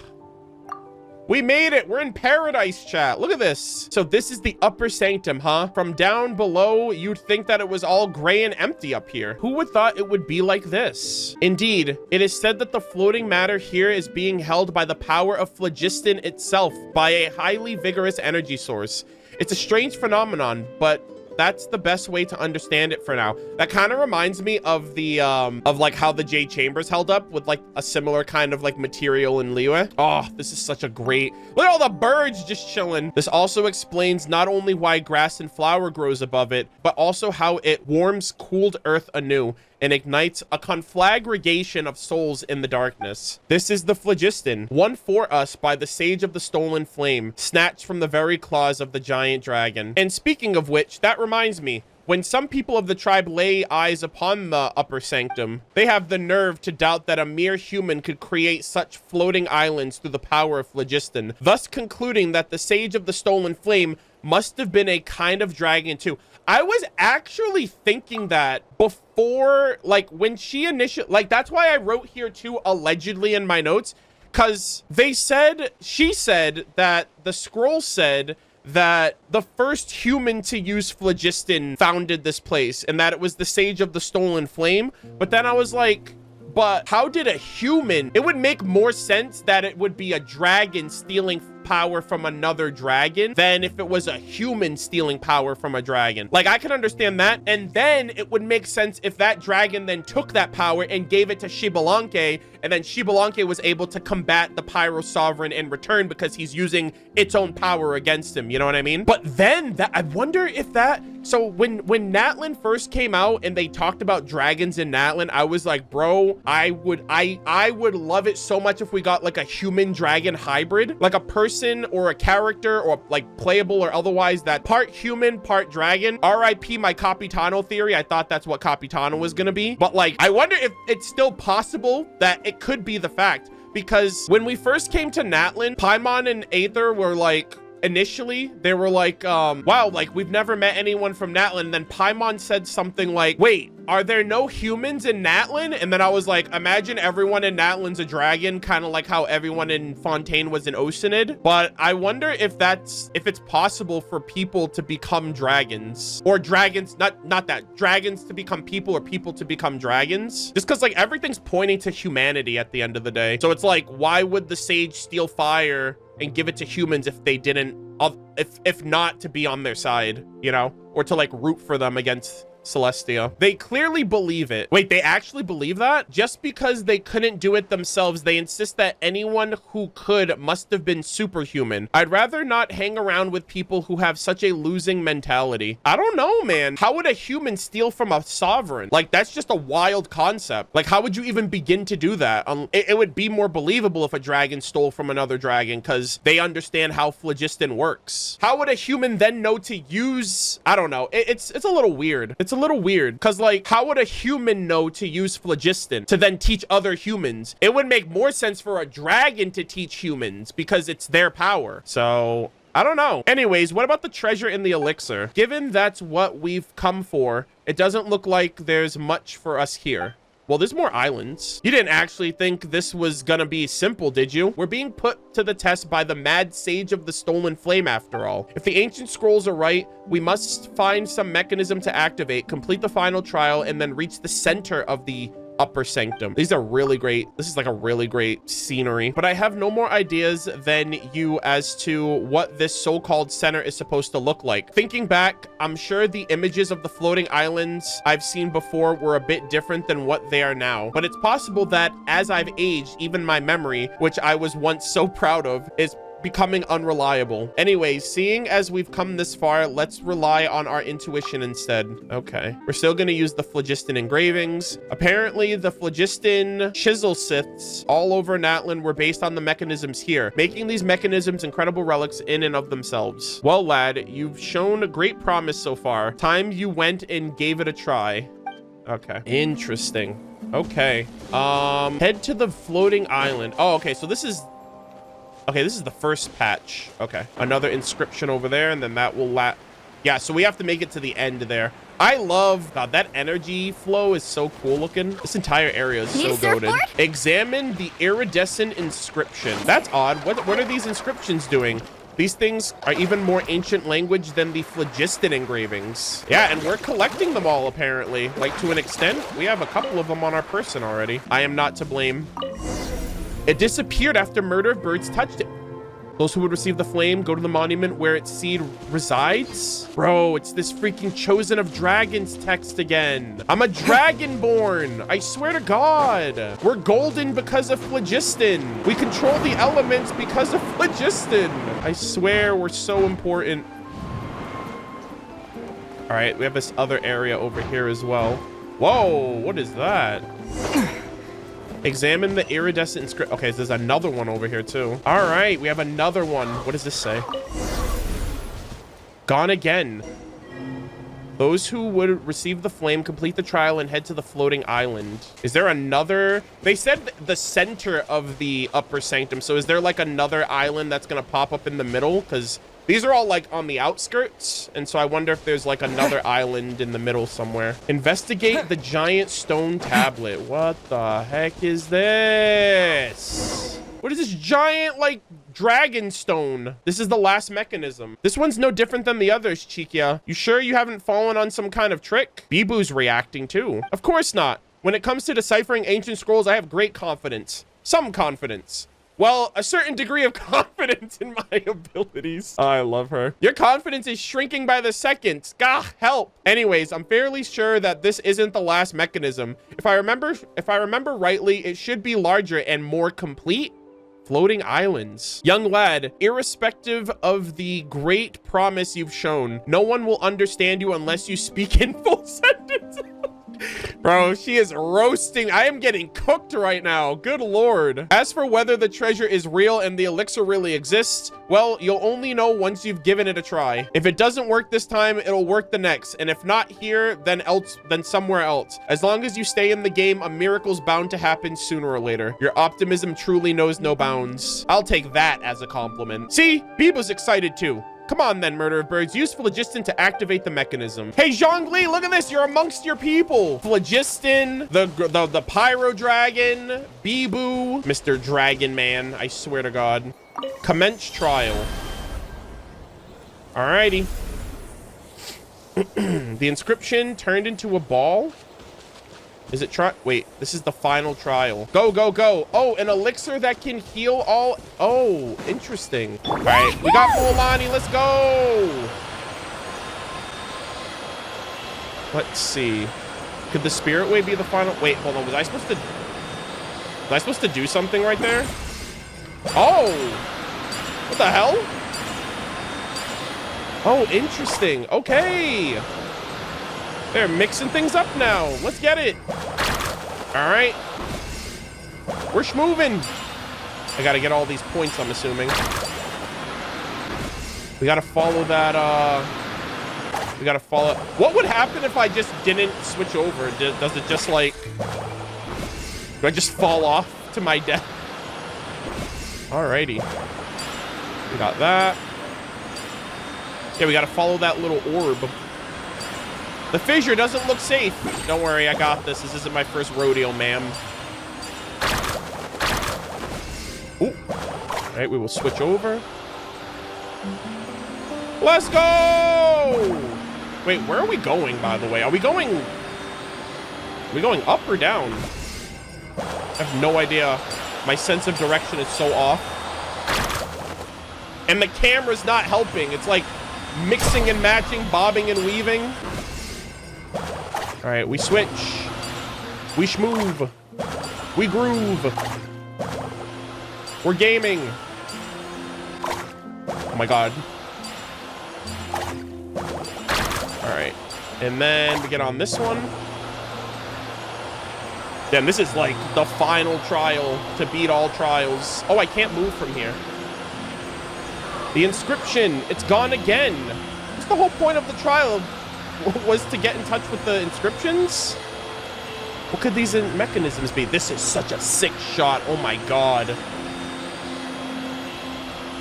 We made it. We're in paradise, chat. Look at this. So this is the upper sanctum, huh? From down below, you'd think that it was all gray and empty up here. Who would thought it would be like this? Indeed, it is said that the floating matter here is being held by the power of phlogiston itself, by a highly vigorous energy source. It's a strange phenomenon, but that's the best way to understand it for now. That kind of reminds me of the of like how the Jade Chambers held up with like a similar kind of like material in Liyue. Oh, this is such a great... Look at all the birds just chilling. This also explains not only why grass and flower grows above it, but also how it warms cooled earth anew and ignites a conflagration of souls in the darkness. This is the phlogiston, won for us by the Sage of the Stolen Flame, snatched from the very claws of the giant dragon. And speaking of which, that reminds me, when some people of the tribe lay eyes upon the upper sanctum, they have the nerve to doubt that a mere human could create such floating islands through the power of phlogiston, thus concluding that the Sage of the Stolen Flame must have been a kind of dragon too. I was actually thinking that before, like when she initially, like that's why I wrote here too, allegedly in my notes, because she said that the scroll said that the first human to use phlogiston founded this place and that it was the Sage of the Stolen Flame. But then I was like, but how did a human? It would make more sense that it would be a dragon stealing power from another dragon than if it was a human stealing power from a dragon. Like, I can understand that. And then it would make sense if that dragon then took that power and gave it to Xbalanque, and then Xbalanque was able to combat the Pyro Sovereign in return because he's using its own power against him. You know what I mean? But then that, I wonder if that, so when Natlin first came out and they talked about dragons in Natlin, I was like, bro, I would love it so much if we got like a human dragon hybrid, like a person or a character or like playable or otherwise that part human, part dragon. RIP my Capitano theory. I thought that's what Capitano was gonna be. But like, I wonder if it's still possible that it could be the fact, because when we first came to Natlin, Paimon and Aether were like, initially they were like, wow, like we've never met anyone from Natlin. And then Paimon said something like, wait, are there no humans in Natlin? And then I was like, imagine everyone in Natlin's a dragon, kind of like how everyone in Fontaine was an Oceanid. But I wonder if it's possible for people to become dragons, or dragons, not that, dragons to become people, or people to become dragons. Just because like everything's pointing to humanity at the end of the day. So it's like, why would the Sage steal fire and give it to humans if they didn't, if not to be on their side, you know, or to like root for them against Celestia? They clearly believe it. Wait, they actually believe that? Just because they couldn't do it themselves, they insist that anyone who could must have been superhuman. I'd rather not hang around with people who have such a losing mentality. I don't know, man. How would a human steal from a sovereign? Like, that's just a wild concept. Like, how would you even begin to do that? It would be more believable if a dragon stole from another dragon because they understand how phlogiston works. How would a human then know to use, I don't know. It's a little weird. It's a little weird because like, how would a human know to use phlogiston to then teach other humans? It would make more sense for a dragon to teach humans because it's their power. So I don't know. Anyways, what about the treasure in the elixir? Given that's what we've come for, it doesn't look like there's much for us here. Well, there's more islands. You didn't actually think this was gonna be simple, did you? We're being put to the test by the mad Sage of the Stolen Flame after all. If the ancient scrolls are right, we must find some mechanism to activate, complete the final trial, and then reach the center of the upper sanctum. These are really great. This is like a really great scenery, but I have no more ideas than you as to what this so-called center is supposed to look like. Thinking back, I'm sure the images of the floating islands I've seen before were a bit different than what they are now, but it's possible that as I've aged, even my memory, which I was once so proud of, is becoming unreliable. Anyways, seeing as we've come this far, let's rely on our intuition instead. Okay, we're still going to use the phlogiston engravings. Apparently the phlogiston chisel siths all over Natlin were based on the mechanisms here, making these mechanisms incredible relics in and of themselves. Well, lad, you've shown great promise so far. Time you went and gave it a try. Okay, interesting. Okay, head to the floating island. Oh, okay, so this is the first patch. Okay, another inscription over there, and then that will yeah, so we have to make it to the end there. I love, God, that energy flow is so cool looking. This entire area is so goated. Examine the iridescent inscription. That's odd. What are these inscriptions doing? These things are even more ancient language than the phlogiston engravings. Yeah, and we're collecting them all apparently. Like, to an extent, we have a couple of them on our person already. I am not to blame. It disappeared after Murderofbirds touched it. Those who would receive the flame go to the monument where its seed resides. Bro, it's this freaking Chosen of Dragons text again. I'm a dragonborn. I swear to God. We're golden because of phlogiston. We control the elements because of phlogiston. I swear we're so important. All right, we have this other area over here as well. Whoa, what is that? Examine the iridescent inscription. Okay, so there's another one over here too. All right, we have another one. What does this say? Gone again. Those who would receive the flame complete the trial and head to the floating island. Is there another? They said the center of the upper sanctum. So is there like another island that's gonna pop up in the middle? Because these are all like on the outskirts. And so I wonder if there's like another island in the middle somewhere. Investigate the giant stone tablet. What the heck is this? What is this giant, like, dragon stone? This is the last mechanism. This one's no different than the others, Chikia. You sure you haven't fallen on some kind of trick? Bibu's reacting too. Of course not. When it comes to deciphering ancient scrolls, I have great confidence. Some confidence. Well, a certain degree of confidence in my abilities. Oh, I love her. Your confidence is shrinking by the second. Gah, help. Anyways, I'm fairly sure that this isn't the last mechanism. If I remember rightly, it should be larger and more complete. Floating islands. Young lad, irrespective of the great promise you've shown, no one will understand you unless you speak in full sentences. Bro, she is roasting. I am getting cooked right now. Good Lord. As for whether the treasure is real and the elixir really exists, well, you'll only know once you've given it a try. If it doesn't work this time, it'll work the next. And if not here, then somewhere else. As long as you stay in the game, a miracle's bound to happen sooner or later. Your optimism truly knows no bounds. I'll take that as a compliment. See, Biba's excited too. Come on then, Murder of Birds. Use Phlogiston to activate the mechanism. Hey, Zhongli, look at this. You're amongst your people. Phlogiston, the Pyro Dragon, Bibu, Mr. Dragon Man. I swear to God. Commence trial. Alrighty. The inscription turned into a ball. Is it wait, this is the final trial. Go, go, go. Oh, an elixir that can heal all. Oh, interesting. All right, we got Mualani. Let's go. Let's see. Could the spirit way be the final? Wait, hold on. Was I supposed to do something right there? Oh, what the hell? Oh, interesting. Okay. They're mixing things up now. Let's get it. All right. We're schmoving. I got to get all these points, I'm assuming. We got to follow that. We got to follow. What would happen if I just didn't switch over? Does it just like... Do I just fall off to my death? Alrighty. We got that. Yeah, we got to follow that little orb. The fissure doesn't look safe. Don't worry, I got this. This isn't my first rodeo, ma'am. Ooh. All right, we will switch over. Let's go! Wait, where are we going, by the way? Are we going up or down? I have no idea. My sense of direction is so off. And the camera's not helping. It's like mixing and matching, bobbing and weaving. All right, we switch. We schmoove. We groove. We're gaming. Oh my God. All right. And then we get on this one. Damn, this is like the final trial to beat all trials. Oh, I can't move from here. The inscription, it's gone again. What's the whole point of the trial? Was to get in touch with the inscriptions? What could these mechanisms be? This is such a sick shot. Oh my God.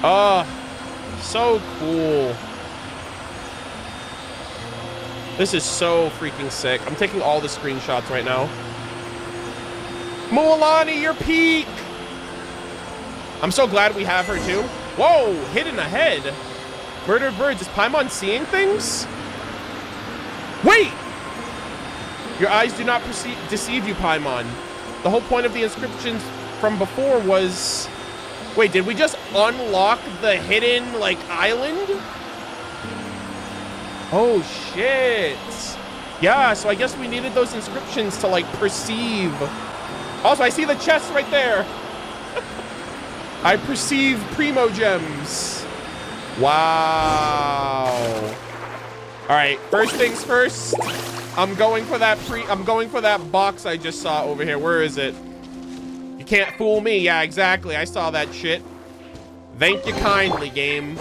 Oh, so cool. This is so freaking sick. I'm taking all the screenshots right now. Mualani, your peak. I'm so glad we have her too. Whoa, hidden ahead. Murder of Birds, is Paimon seeing things? Wait! Your eyes do not deceive you, Paimon. The whole point of the inscriptions from before was... Wait, did we just unlock the hidden, like, island? Oh, shit. Yeah, so I guess we needed those inscriptions to, like, perceive. Also, I see the chest right there. I perceive primo gems. Wow. All right, first things first. I'm going for that box I just saw over here. Where is it? You can't fool me. Yeah, exactly. I saw that shit. Thank you kindly, game.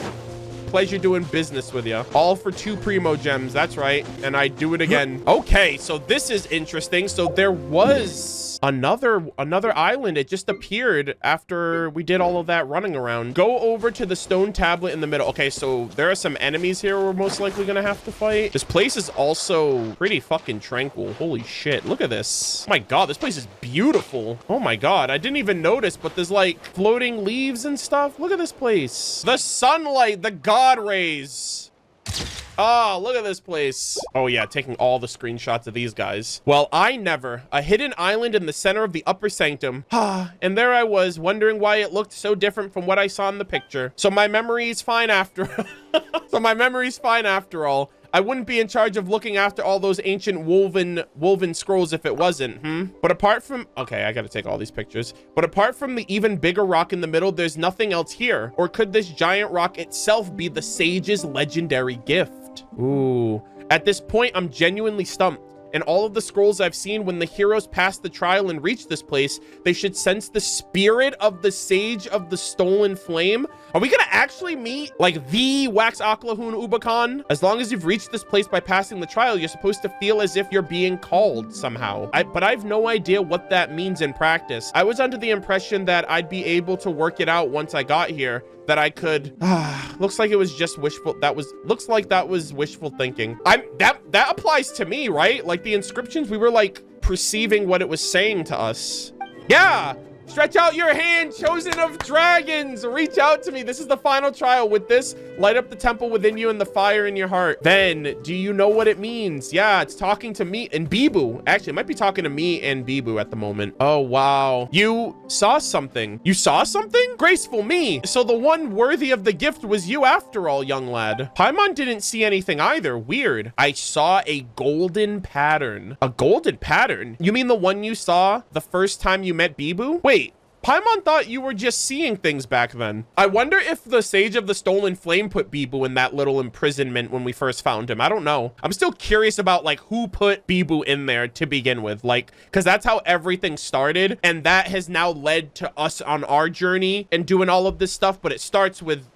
Pleasure doing business with you. All for 2 primo gems. That's right. And I do it again. Okay, so this is interesting. So there was another island. It just appeared after we did all of that running around. Go over to the stone tablet in the middle. Okay, so there are some enemies here we're most likely gonna have to fight. This place is also pretty fucking tranquil. Holy shit, look at this. Oh my god, this place is beautiful. Oh my god, I didn't even notice, but there's like floating leaves and stuff. Look at this place. The sunlight, the god rays. Oh, look at this place. Oh yeah, taking all the screenshots of these guys. Well, a hidden island in the center of the upper sanctum. And there I was wondering why it looked so different from what I saw in the picture. So my memory's fine after all. I wouldn't be in charge of looking after all those ancient woven scrolls if it wasn't, But apart from, okay, I gotta take all these pictures. But apart from the even bigger rock in the middle, there's nothing else here. Or could this giant rock itself be the sage's legendary gift? Ooh, at this point, I'm genuinely stumped. And all of the scrolls I've seen, when the heroes pass the trial and reach this place, they should sense the spirit of the Sage of the Stolen Flame. Are we gonna actually meet like the Wax Aklahun Ubakan? As long as you've reached this place by passing the trial, you're supposed to feel as if you're being called somehow. But I've no idea what that means in practice. I was under the impression that I'd be able to work it out once I got here. That I could, looks like it was just wishful. Looks like that was wishful thinking. That applies to me, right? Like the inscriptions, we were like perceiving what it was saying to us. Yeah. Stretch out your hand, chosen of dragons. Reach out to me. This is the final trial. With this, light up the temple within you and the fire in your heart. Then, do you know what it means? Yeah, it's talking to me and Bibu. Actually, it might be talking to me and Bibu at the moment. Oh, wow. You saw something. You saw something? Graceful me. So the one worthy of the gift was you after all, young lad. Paimon didn't see anything either. Weird. I saw a golden pattern. A golden pattern? You mean the one you saw the first time you met Bibu? Wait. Paimon thought you were just seeing things back then. I wonder if the Sage of the Stolen Flame put Bibu in that little imprisonment when we first found him. I don't know. I'm still curious about like who put Bibu in there to begin with, like, because that's how everything started, and that has now led to us on our journey and doing all of this stuff. But it starts with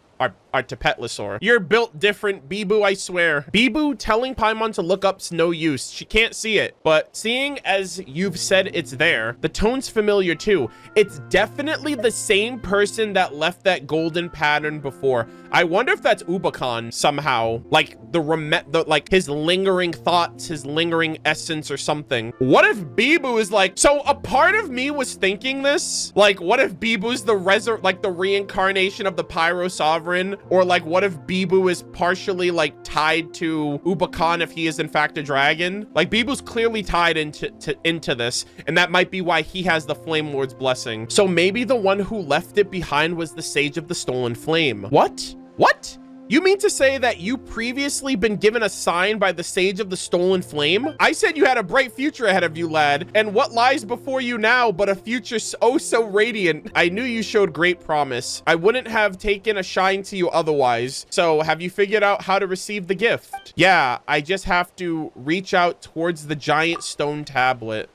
our Tepetlosaur. You're built different, Bibu, I swear. Bibu telling Paimon to look up's no use. She can't see it, but seeing as you've said it's there, the tone's familiar too. It's definitely the same person that left that golden pattern before. I wonder if that's Ubakan somehow, like like his lingering thoughts, his lingering essence or something. What if Bibu is like, so a part of me was thinking this, like, what if Bibu's the reincarnation of the Pyro Sovereign? Or like, what if Bibu is partially like tied to Ubakan if he is in fact a dragon? Like Bibu's clearly tied into this, and that might be why he has the Flame Lord's blessing. So maybe the one who left it behind was the Sage of the Stolen Flame. What? What? You mean to say that you previously been given a sign by the Sage of the Stolen Flame? I said you had a bright future ahead of you, lad, and what lies before you now but a future oh so radiant. I knew you showed great promise. I wouldn't have taken a shine to you otherwise. So have you figured out how to receive the gift? Yeah, I just have to reach out towards the giant stone tablet.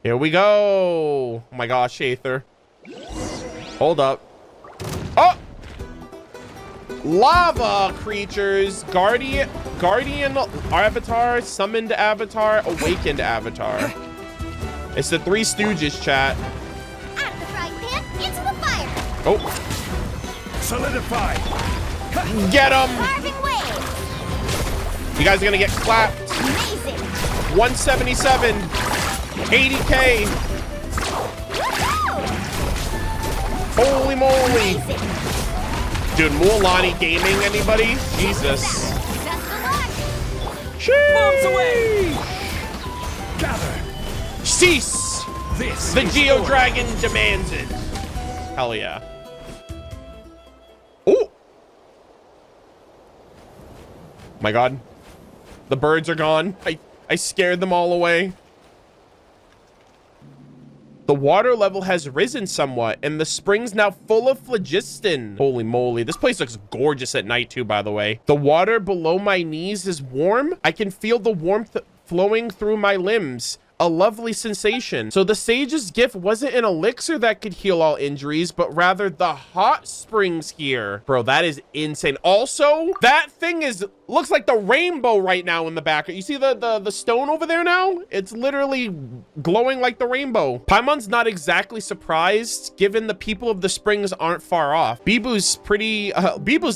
Here we go. Oh my gosh, Aether. Hold up. Oh! Lava creatures, guardian avatar, summoned avatar, awakened avatar. It's the Three Stooges, chat. Out of the frying pan, into the fire. Oh. Solidify. Get him. Carving waves. You guys are gonna get clapped. Amazing. 177. 80K. Woohoo! Holy moly. Amazing. Dude, Mualani Gaming, anybody? Jesus. Bombs away! Gather. Cease! This The is Geo order. Dragon demands it. Hell yeah. Oh! My god. The birds are gone. I scared them all away. The water level has risen somewhat, and the spring's now full of phlogiston. Holy moly. This place looks gorgeous at night, too, by the way. The water below my knees is warm. I can feel the warmth flowing through my limbs. a lovely sensation. So the sage's gift wasn't an elixir that could heal all injuries, but rather the hot springs here. Bro, that is insane. Also, that thing looks like the rainbow right now in the back. You see the stone over there now? It's literally glowing like the rainbow. Paimon's not exactly surprised, given the people of the springs aren't far off. Bibu's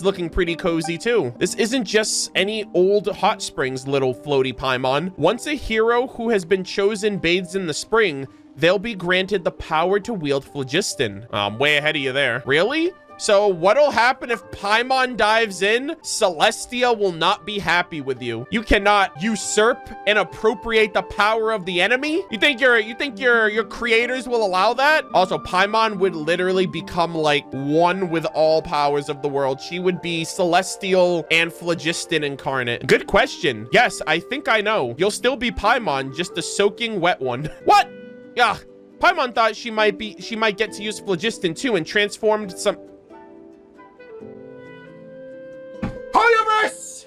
looking pretty cozy too. This isn't just any old hot springs, little floaty Paimon. Once a hero who has been chosen bathes in the spring, they'll be granted the power to wield phlogiston. I'm way ahead of you there. Really? So what'll happen if Paimon dives in? Celestia will not be happy with you. You cannot usurp and appropriate the power of the enemy. You think your creators will allow that? Also, Paimon would literally become like one with all powers of the world. She would be celestial and phlogiston incarnate. Good question. Yes, I think I know. You'll still be Paimon, just a soaking wet one. What? Yeah. Paimon thought she might get to use phlogiston too and transformed some. Universe!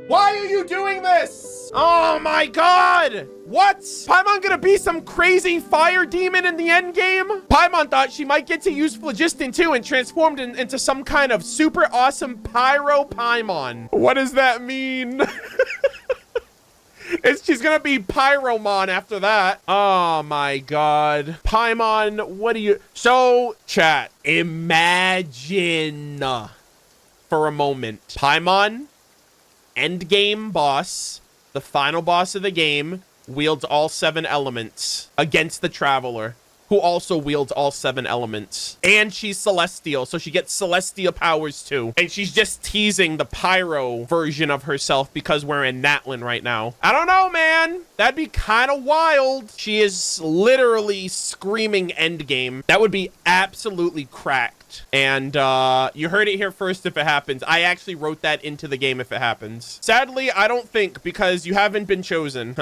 Why are you doing this? Oh my god! What? Paimon gonna be some crazy fire demon in the end game? Paimon thought she might get to use phlogiston too and transformed into some kind of super awesome pyro Paimon. What does that mean? She's gonna be Pyromon after that. Oh my god. Paimon, what do you... So, chat, imagine... for a moment. Paimon, endgame boss, the final boss of the game, wields all 7 elements against the Traveler, who also wields all 7 elements. And she's celestial, so she gets celestial powers too. And she's just teasing the pyro version of herself because we're in Natlin right now. I don't know, man. That'd be kind of wild. She is literally screaming endgame. That would be absolutely cracked. And you heard it here first if it happens. I actually wrote that into the game if it happens. Sadly, I don't think, because you haven't been chosen.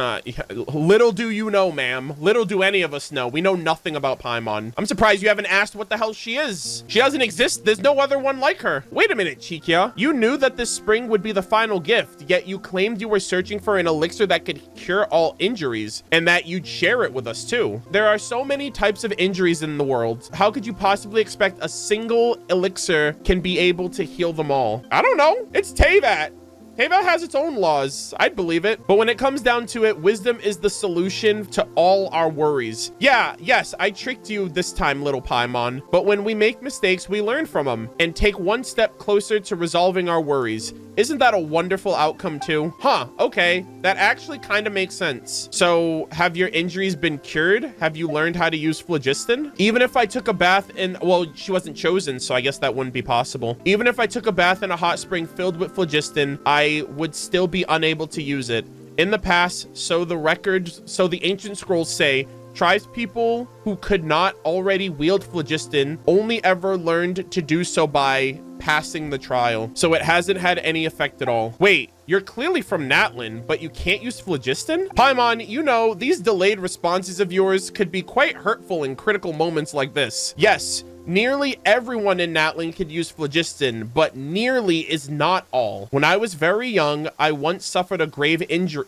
Little do you know, ma'am. Little do any of us know. We know nothing about Paimon. I'm surprised you haven't asked what the hell she is. She doesn't exist. There's no other one like her. Wait a minute, Chikia. You knew that this spring would be the final gift, yet you claimed you were searching for an elixir that could cure all injuries, and that you'd share it with us too. There are so many types of injuries in the world. How could you possibly expect a single elixir can be able to heal them all? I don't know. It's Teyvat. Teyvat has its own laws. I'd believe it. But when it comes down to it, wisdom is the solution to all our worries. Yeah, yes, I tricked you this time, little Paimon. But when we make mistakes, we learn from them and take one step closer to resolving our worries. Isn't that a wonderful outcome too? Huh, okay. That actually kind of makes sense. So have your injuries been cured? Have you learned how to use phlogiston? Even if I took a bath in, well, she wasn't chosen, so I guess that wouldn't be possible. Even if I took a bath in a hot spring filled with phlogiston, I would still be unable to use it. In the past, so the ancient scrolls say, tribespeople who could not already wield phlogiston only ever learned to do so by passing the trial. So it hasn't had any effect at all. Wait, you're clearly from Natlin, but you can't use phlogiston? Paimon, you know, these delayed responses of yours could be quite hurtful in critical moments like this. Yes, nearly everyone in Natlin could use phlogiston, but nearly is not all. When I was very young, I once suffered a grave injury.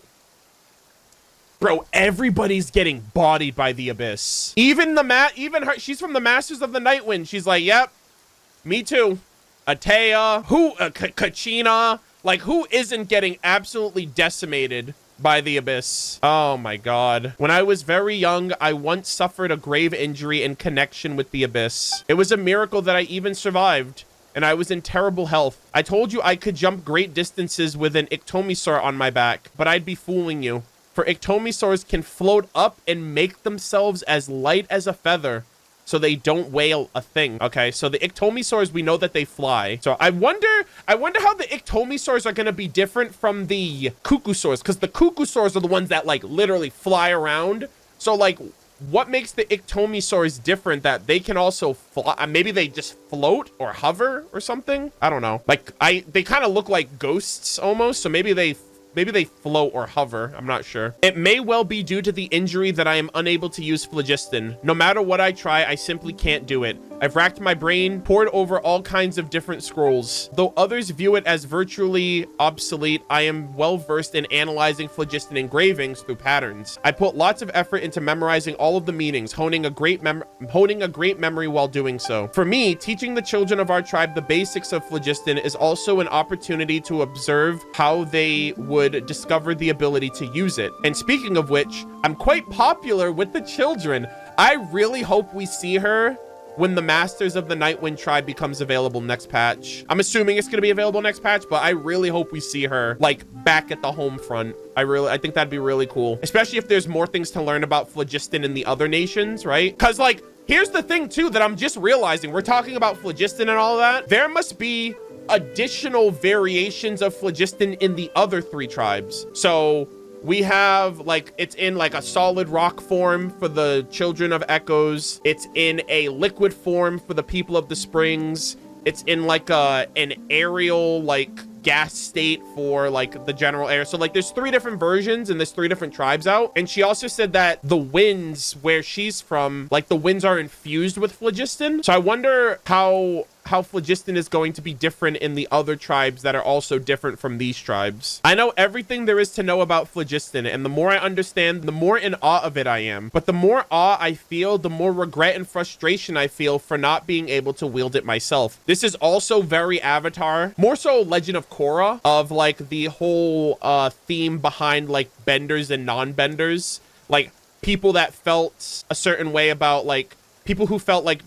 Bro, everybody's getting bodied by the Abyss. Even her, she's from the Masters of the Nightwind. She's like, yep, me too. Atea, Kachina, like who isn't getting absolutely decimated by the Abyss? Oh my god. When I was very young, I once suffered a grave injury in connection with the Abyss. It was a miracle that I even survived, and I was in terrible health. I told you I could jump great distances with an Ictomisaur on my back, but I'd be fooling you. For Ictomisaurs can float up and make themselves as light as a feather, so they don't weigh a thing. Okay, so the Ictomisaurs, we know that they fly. So I wonder how the Ictomisaurs are gonna be different from the Cuckoosaurs, because the Cuckoosaurs are the ones that like literally fly around. So like, what makes the Ictomisaurs different that they can also fly? Maybe they just float or hover or something? I don't know. Like they kind of look like ghosts almost, so maybe they float or hover. I'm not sure. It may well be due to the injury that I am unable to use phlogiston. No matter what I try, I simply can't do it. I've racked my brain, pored over all kinds of different scrolls. Though others view it as virtually obsolete, I am well versed in analyzing phlogiston engravings through patterns. I put lots of effort into memorizing all of the meanings, honing a great memory while doing so. For me, teaching the children of our tribe the basics of phlogiston is also an opportunity to observe how they would discover the ability to use it. And speaking of which, I'm quite popular with the children. I really hope we see her when the Masters of the Nightwind tribe becomes available next patch. I'm assuming it's going to be available next patch, but I really hope we see her like back at the home front. I think that'd be really cool, especially if there's more things to learn about phlogiston in the other nations, right? Because like, here's the thing too that I'm just realizing. We're talking about phlogiston and all of that. There must be additional variations of phlogiston in the other 3 tribes. So we have like, it's in like a solid rock form for the children of echoes. It's in a liquid form for the people of the springs. It's in like an aerial like gas state for like the general air. So like there's 3 different versions and there's 3 different tribes out. And she also said that the winds where she's from, like the winds are infused with phlogiston. So I wonder how phlogiston is going to be different in the other tribes that are also different from these tribes. I know everything there is to know about phlogiston, and the more I understand, the more in awe of it I am. But the more awe I feel, the more regret and frustration I feel for not being able to wield it myself. This is also very Avatar, more so Legend of Korra, of like the whole theme behind like benders and non-benders, like people that felt a certain way about like people who felt like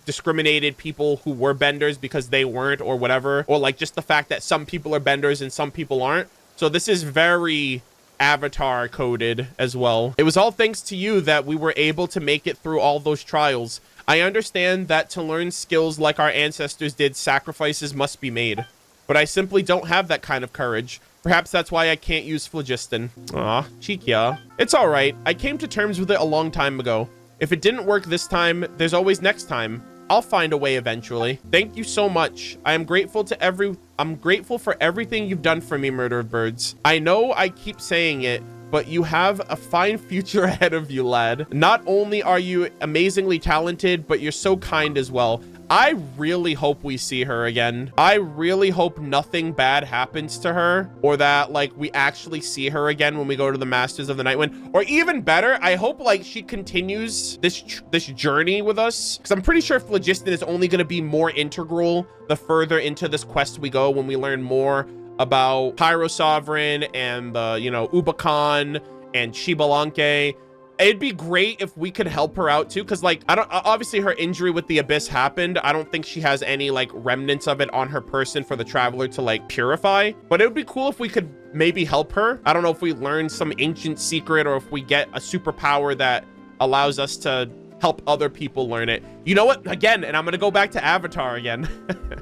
discriminated people who were benders because they weren't or whatever, or like just the fact that some people are benders and some people aren't. So this is very Avatar coded as well. It was all thanks to you that we were able to make it through all those trials. I understand that to learn skills like our ancestors did, sacrifices must be made, but I simply don't have that kind of courage. Perhaps that's why I can't use phlogiston. Aw, Chikia. It's all right. I came to terms with it a long time ago. If it didn't work this time, there's always next time. I'll find a way eventually. Thank you so much. I'm grateful for everything you've done for me, MurderofBirds. I know I keep saying it, but you have a fine future ahead of you, lad. Not only are you amazingly talented, but you're so kind as well. I really hope we see her again. I really hope nothing bad happens to her, or that like we actually see her again when we go to the Masters of the Nightwind. Or even better, I hope like she continues this journey with us, because I'm pretty sure phlogiston is only going to be more integral the further into this quest we go, when we learn more about Pyro Sovereign and the, you know, Ubakan and Shibalanke. It'd be great if we could help her out too, because like obviously her injury with the abyss happened. I don't think she has any like remnants of it on her person for the traveler to like purify, but it would be cool if we could maybe help her. I don't know if we learn some ancient secret or if we get a superpower that allows us to help other people learn it. You know what? Again, and I'm gonna go back to Avatar again.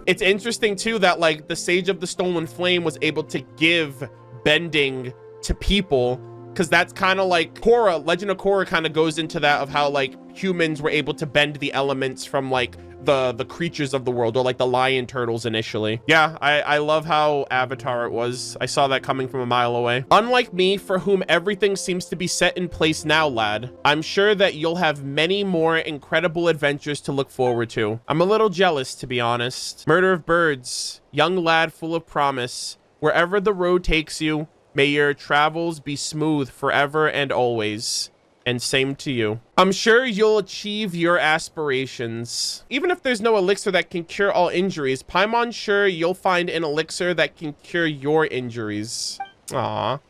It's interesting too that like the Sage of the Stolen Flame was able to give bending to people, because that's kind of like Korra. Legend of Korra kind of goes into that, of how like humans were able to bend the elements from like the creatures of the world, or like the lion turtles initially. Yeah, I love how Avatar it was. I saw that coming from a mile away. Unlike me, for whom everything seems to be set in place now, lad, I'm sure that you'll have many more incredible adventures to look forward to. I'm a little jealous, to be honest. MurderofBirds, young lad full of promise. Wherever the road takes you, may your travels be smooth forever and always. And same to you. I'm sure you'll achieve your aspirations. Even if there's no elixir that can cure all injuries, Paimon's sure you'll find an elixir that can cure your injuries. Aww.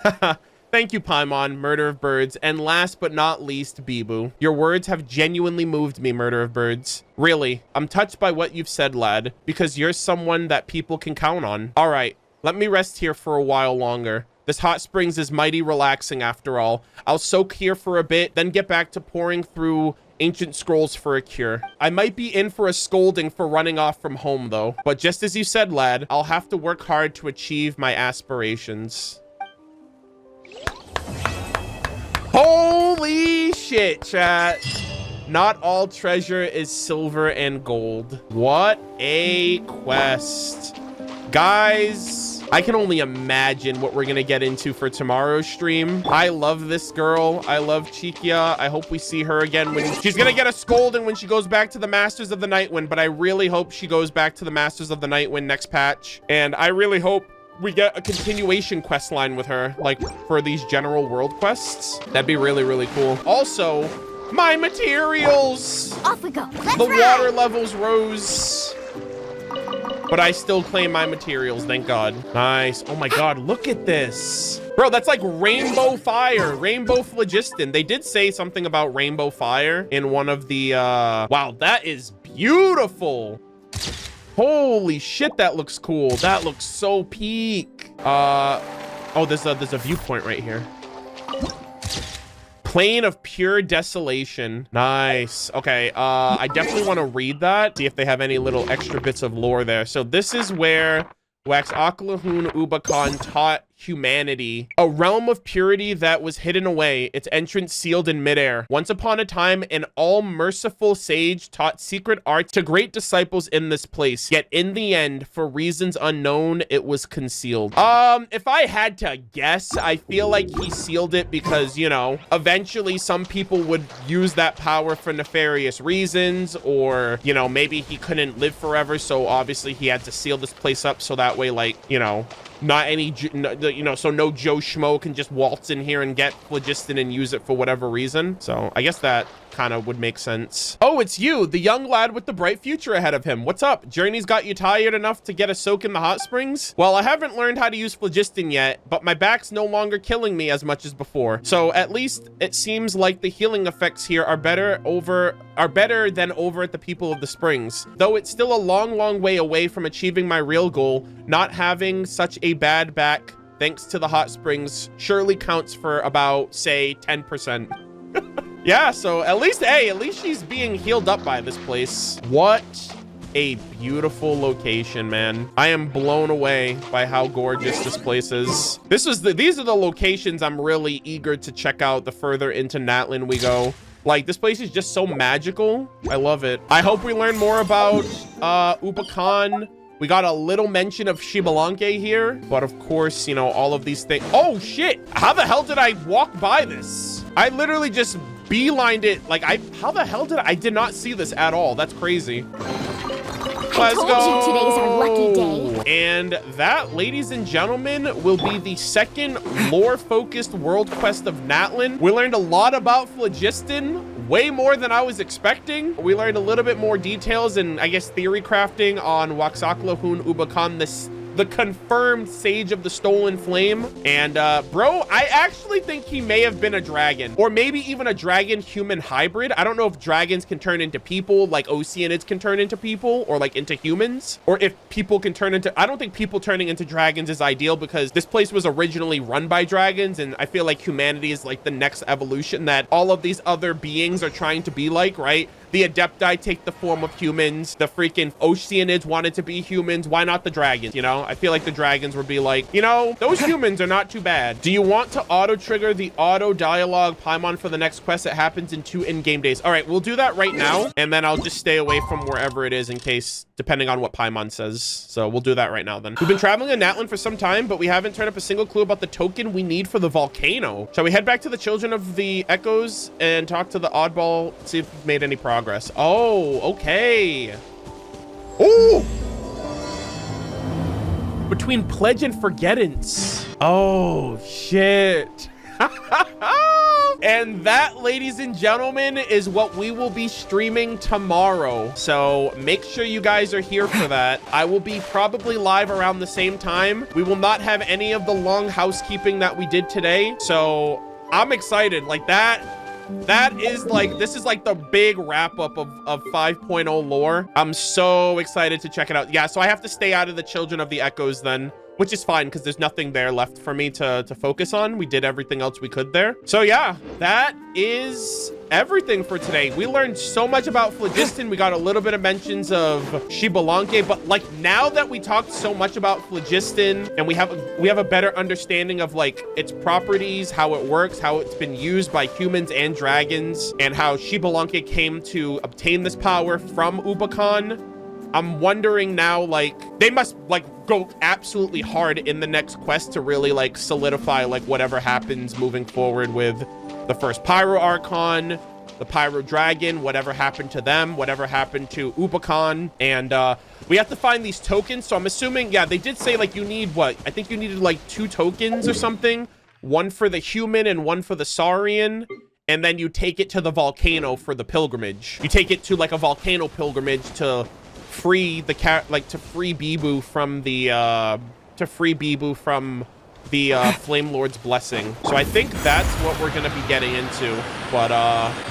Thank you, Paimon, MurderofBirds. And last but not least, Bibu. Your words have genuinely moved me, MurderofBirds. Really, I'm touched by what you've said, lad, because you're someone that people can count on. All right, let me rest here for a while longer. This hot springs is mighty relaxing after all. I'll soak here for a bit, then get back to pouring through ancient scrolls for a cure. I might be in for a scolding for running off from home though. But just as you said, lad, I'll have to work hard to achieve my aspirations. Holy shit, chat. Not all treasure is silver and gold. What a quest. Guys, I can only imagine what we're gonna get into for tomorrow's stream. I love this girl. I love Chikia. I hope we see her again when she's gonna get a scolding when she goes back to the Masters of the Nightwind, but I really hope she goes back to the Masters of the Nightwind next patch. And I really hope we get a continuation quest line with her, like for these general world quests. That'd be really, really cool. Also, my materials! Off we go. Let's The ride. water levels rose. But I still claim my materials, thank God. Nice. Oh my God, look at this. Bro, that's like rainbow fire, rainbow phlogiston. They did say something about rainbow fire in one of the, wow, that is beautiful. Holy shit, that looks cool. That looks so peak. Oh, there's a viewpoint right here. Plain of pure desolation. Nice. Okay, I definitely want to read that, see if they have any little extra bits of lore there. So this is where Waxaklahun Ubakan taught humanity a realm of purity that was hidden away, its entrance sealed in midair. Once upon a time, an all-merciful sage taught secret arts to great disciples in this place. Yet in the end, for reasons unknown, it was concealed. If I had to guess, I feel like he sealed it because, you know, eventually some people would use that power for nefarious reasons, or, you know, maybe he couldn't live forever, so obviously he had to seal this place up so that way, like, you know, not any, you know, so no Joe Schmo can just waltz in here and get phlogiston and use it for whatever reason. So I guess that kind of would make sense. Oh, it's you, the young lad with the bright future ahead of him. What's up? Journey's got you tired enough to get a soak in the hot springs? Well, I haven't learned how to use phlogiston yet, but my back's no longer killing me as much as before. So at least it seems like the healing effects here are better than over at the People of the Springs. Though it's still a long, long way away from achieving my real goal, not having such a bad back thanks to the hot springs surely counts for about, say, 10%. Yeah, so at least, hey, at least she's being healed up by this place. What a beautiful location, man. I am blown away by how gorgeous this place is. These are the locations I'm really eager to check out the further into Natlin we go. Like, this place is just so magical. I love it. I hope we learn more about Upakan. We got a little mention of Shibalanke here, but of course, you know, all of these things. Oh shit, how the hell did I walk by this? I literally just beelined it. Like, how the hell I did not see this at all. That's crazy. I told you today's our lucky day. And that, ladies and gentlemen, will be the second lore-focused world quest of Natlin. We learned a lot about phlogiston, way more than I was expecting. We learned a little bit more details and, I guess, theory crafting on Waxaklahun Ubakan, the confirmed Sage of the Stolen Flame. And bro, I actually think he may have been a dragon, or maybe even a dragon-human hybrid. I don't know if dragons can turn into people like Oceanids can turn into people, or like into humans, or if people can turn into, I don't think people turning into dragons is ideal because this place was originally run by dragons, and I feel like humanity is like the next evolution that all of these other beings are trying to be like, right? The Adepti take the form of humans. The freaking Oceanids wanted to be humans. Why not the dragons? You know, I feel like the dragons would be like, you know, those humans are not too bad. Do you want to auto trigger the auto dialogue Paimon for the next quest that happens in 2 in-game days? All right, we'll do that right now. And then I'll just stay away from wherever it is in case, depending on what Paimon says. So we'll do that right now then. We've been traveling in Natlin for some time, but we haven't turned up a single clue about the token we need for the volcano. Shall we head back to the Children of the Echoes and talk to the oddball, see if we've made any progress? Oh, okay. Oh! Between Pledge and Forgettance. Oh, shit. And that, ladies and gentlemen, is what we will be streaming tomorrow. So make sure you guys are here for that. I will be probably live around the same time. We will not have any of the long housekeeping that we did today. So I'm excited. Like that is like, this is like the big wrap up of 5.0 lore. I'm so excited to check it out. Yeah, so I have to stay out of the Children of the Echoes then, which is fine because there's nothing there left for me to focus on. We did everything else we could there. So yeah, that is everything for today. We learned so much about phlogiston. We got a little bit of mentions of Shibalanke, but like now that we talked so much about phlogiston and we have a better understanding of like its properties, how it works, how it's been used by humans and dragons, and how Shibalanke came to obtain this power from Ubakan, I'm wondering now, like, they must like go absolutely hard in the next quest to really like solidify like whatever happens moving forward with the first Pyro Archon, the Pyro Dragon, whatever happened to them, whatever happened to Ubicon. And we have to find these tokens. So I'm assuming, yeah, they did say like you need what? I think you needed like 2 tokens or something. One for the human and one for the Saurian. And then you take it to the volcano for the pilgrimage. You take it to like a volcano pilgrimage to free the to free Bibu from the Flame Lord's blessing. So I think that's what we're gonna be getting into. But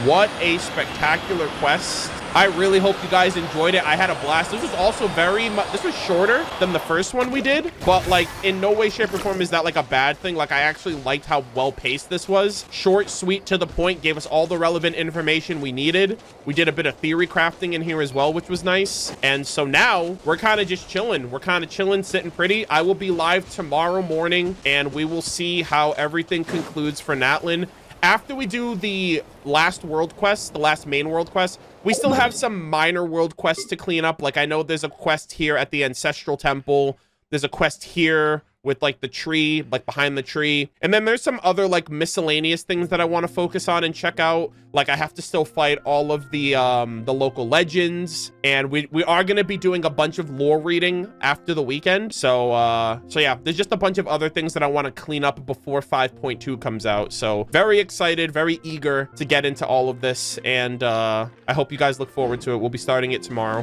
what a spectacular quest. I really hope you guys enjoyed it. I had a blast. This was also this was shorter than the first one we did, but like in no way, shape, or form is that like a bad thing. Like I actually liked how well paced this was. Short, sweet, to the point, gave us all the relevant information we needed. We did a bit of theory crafting in here as well, which was nice. And so now we're kind of just chilling. We're kind of chilling, sitting pretty. I will be live tomorrow morning and we will see how everything concludes for Natlin. After we do the last world quest, the last main world quest, we still have some minor world quests to clean up. Like I know there's a quest here at the Ancestral Temple. There's a quest here with like the tree, like behind the tree. And then there's some other like miscellaneous things that I want to focus on and check out. Like I have to still fight all of the local legends. And we are going to be doing a bunch of lore reading after the weekend. So yeah, there's just a bunch of other things that I want to clean up before 5.2 comes out. So very excited, very eager to get into all of this. And I hope you guys look forward to it. We'll be starting it tomorrow.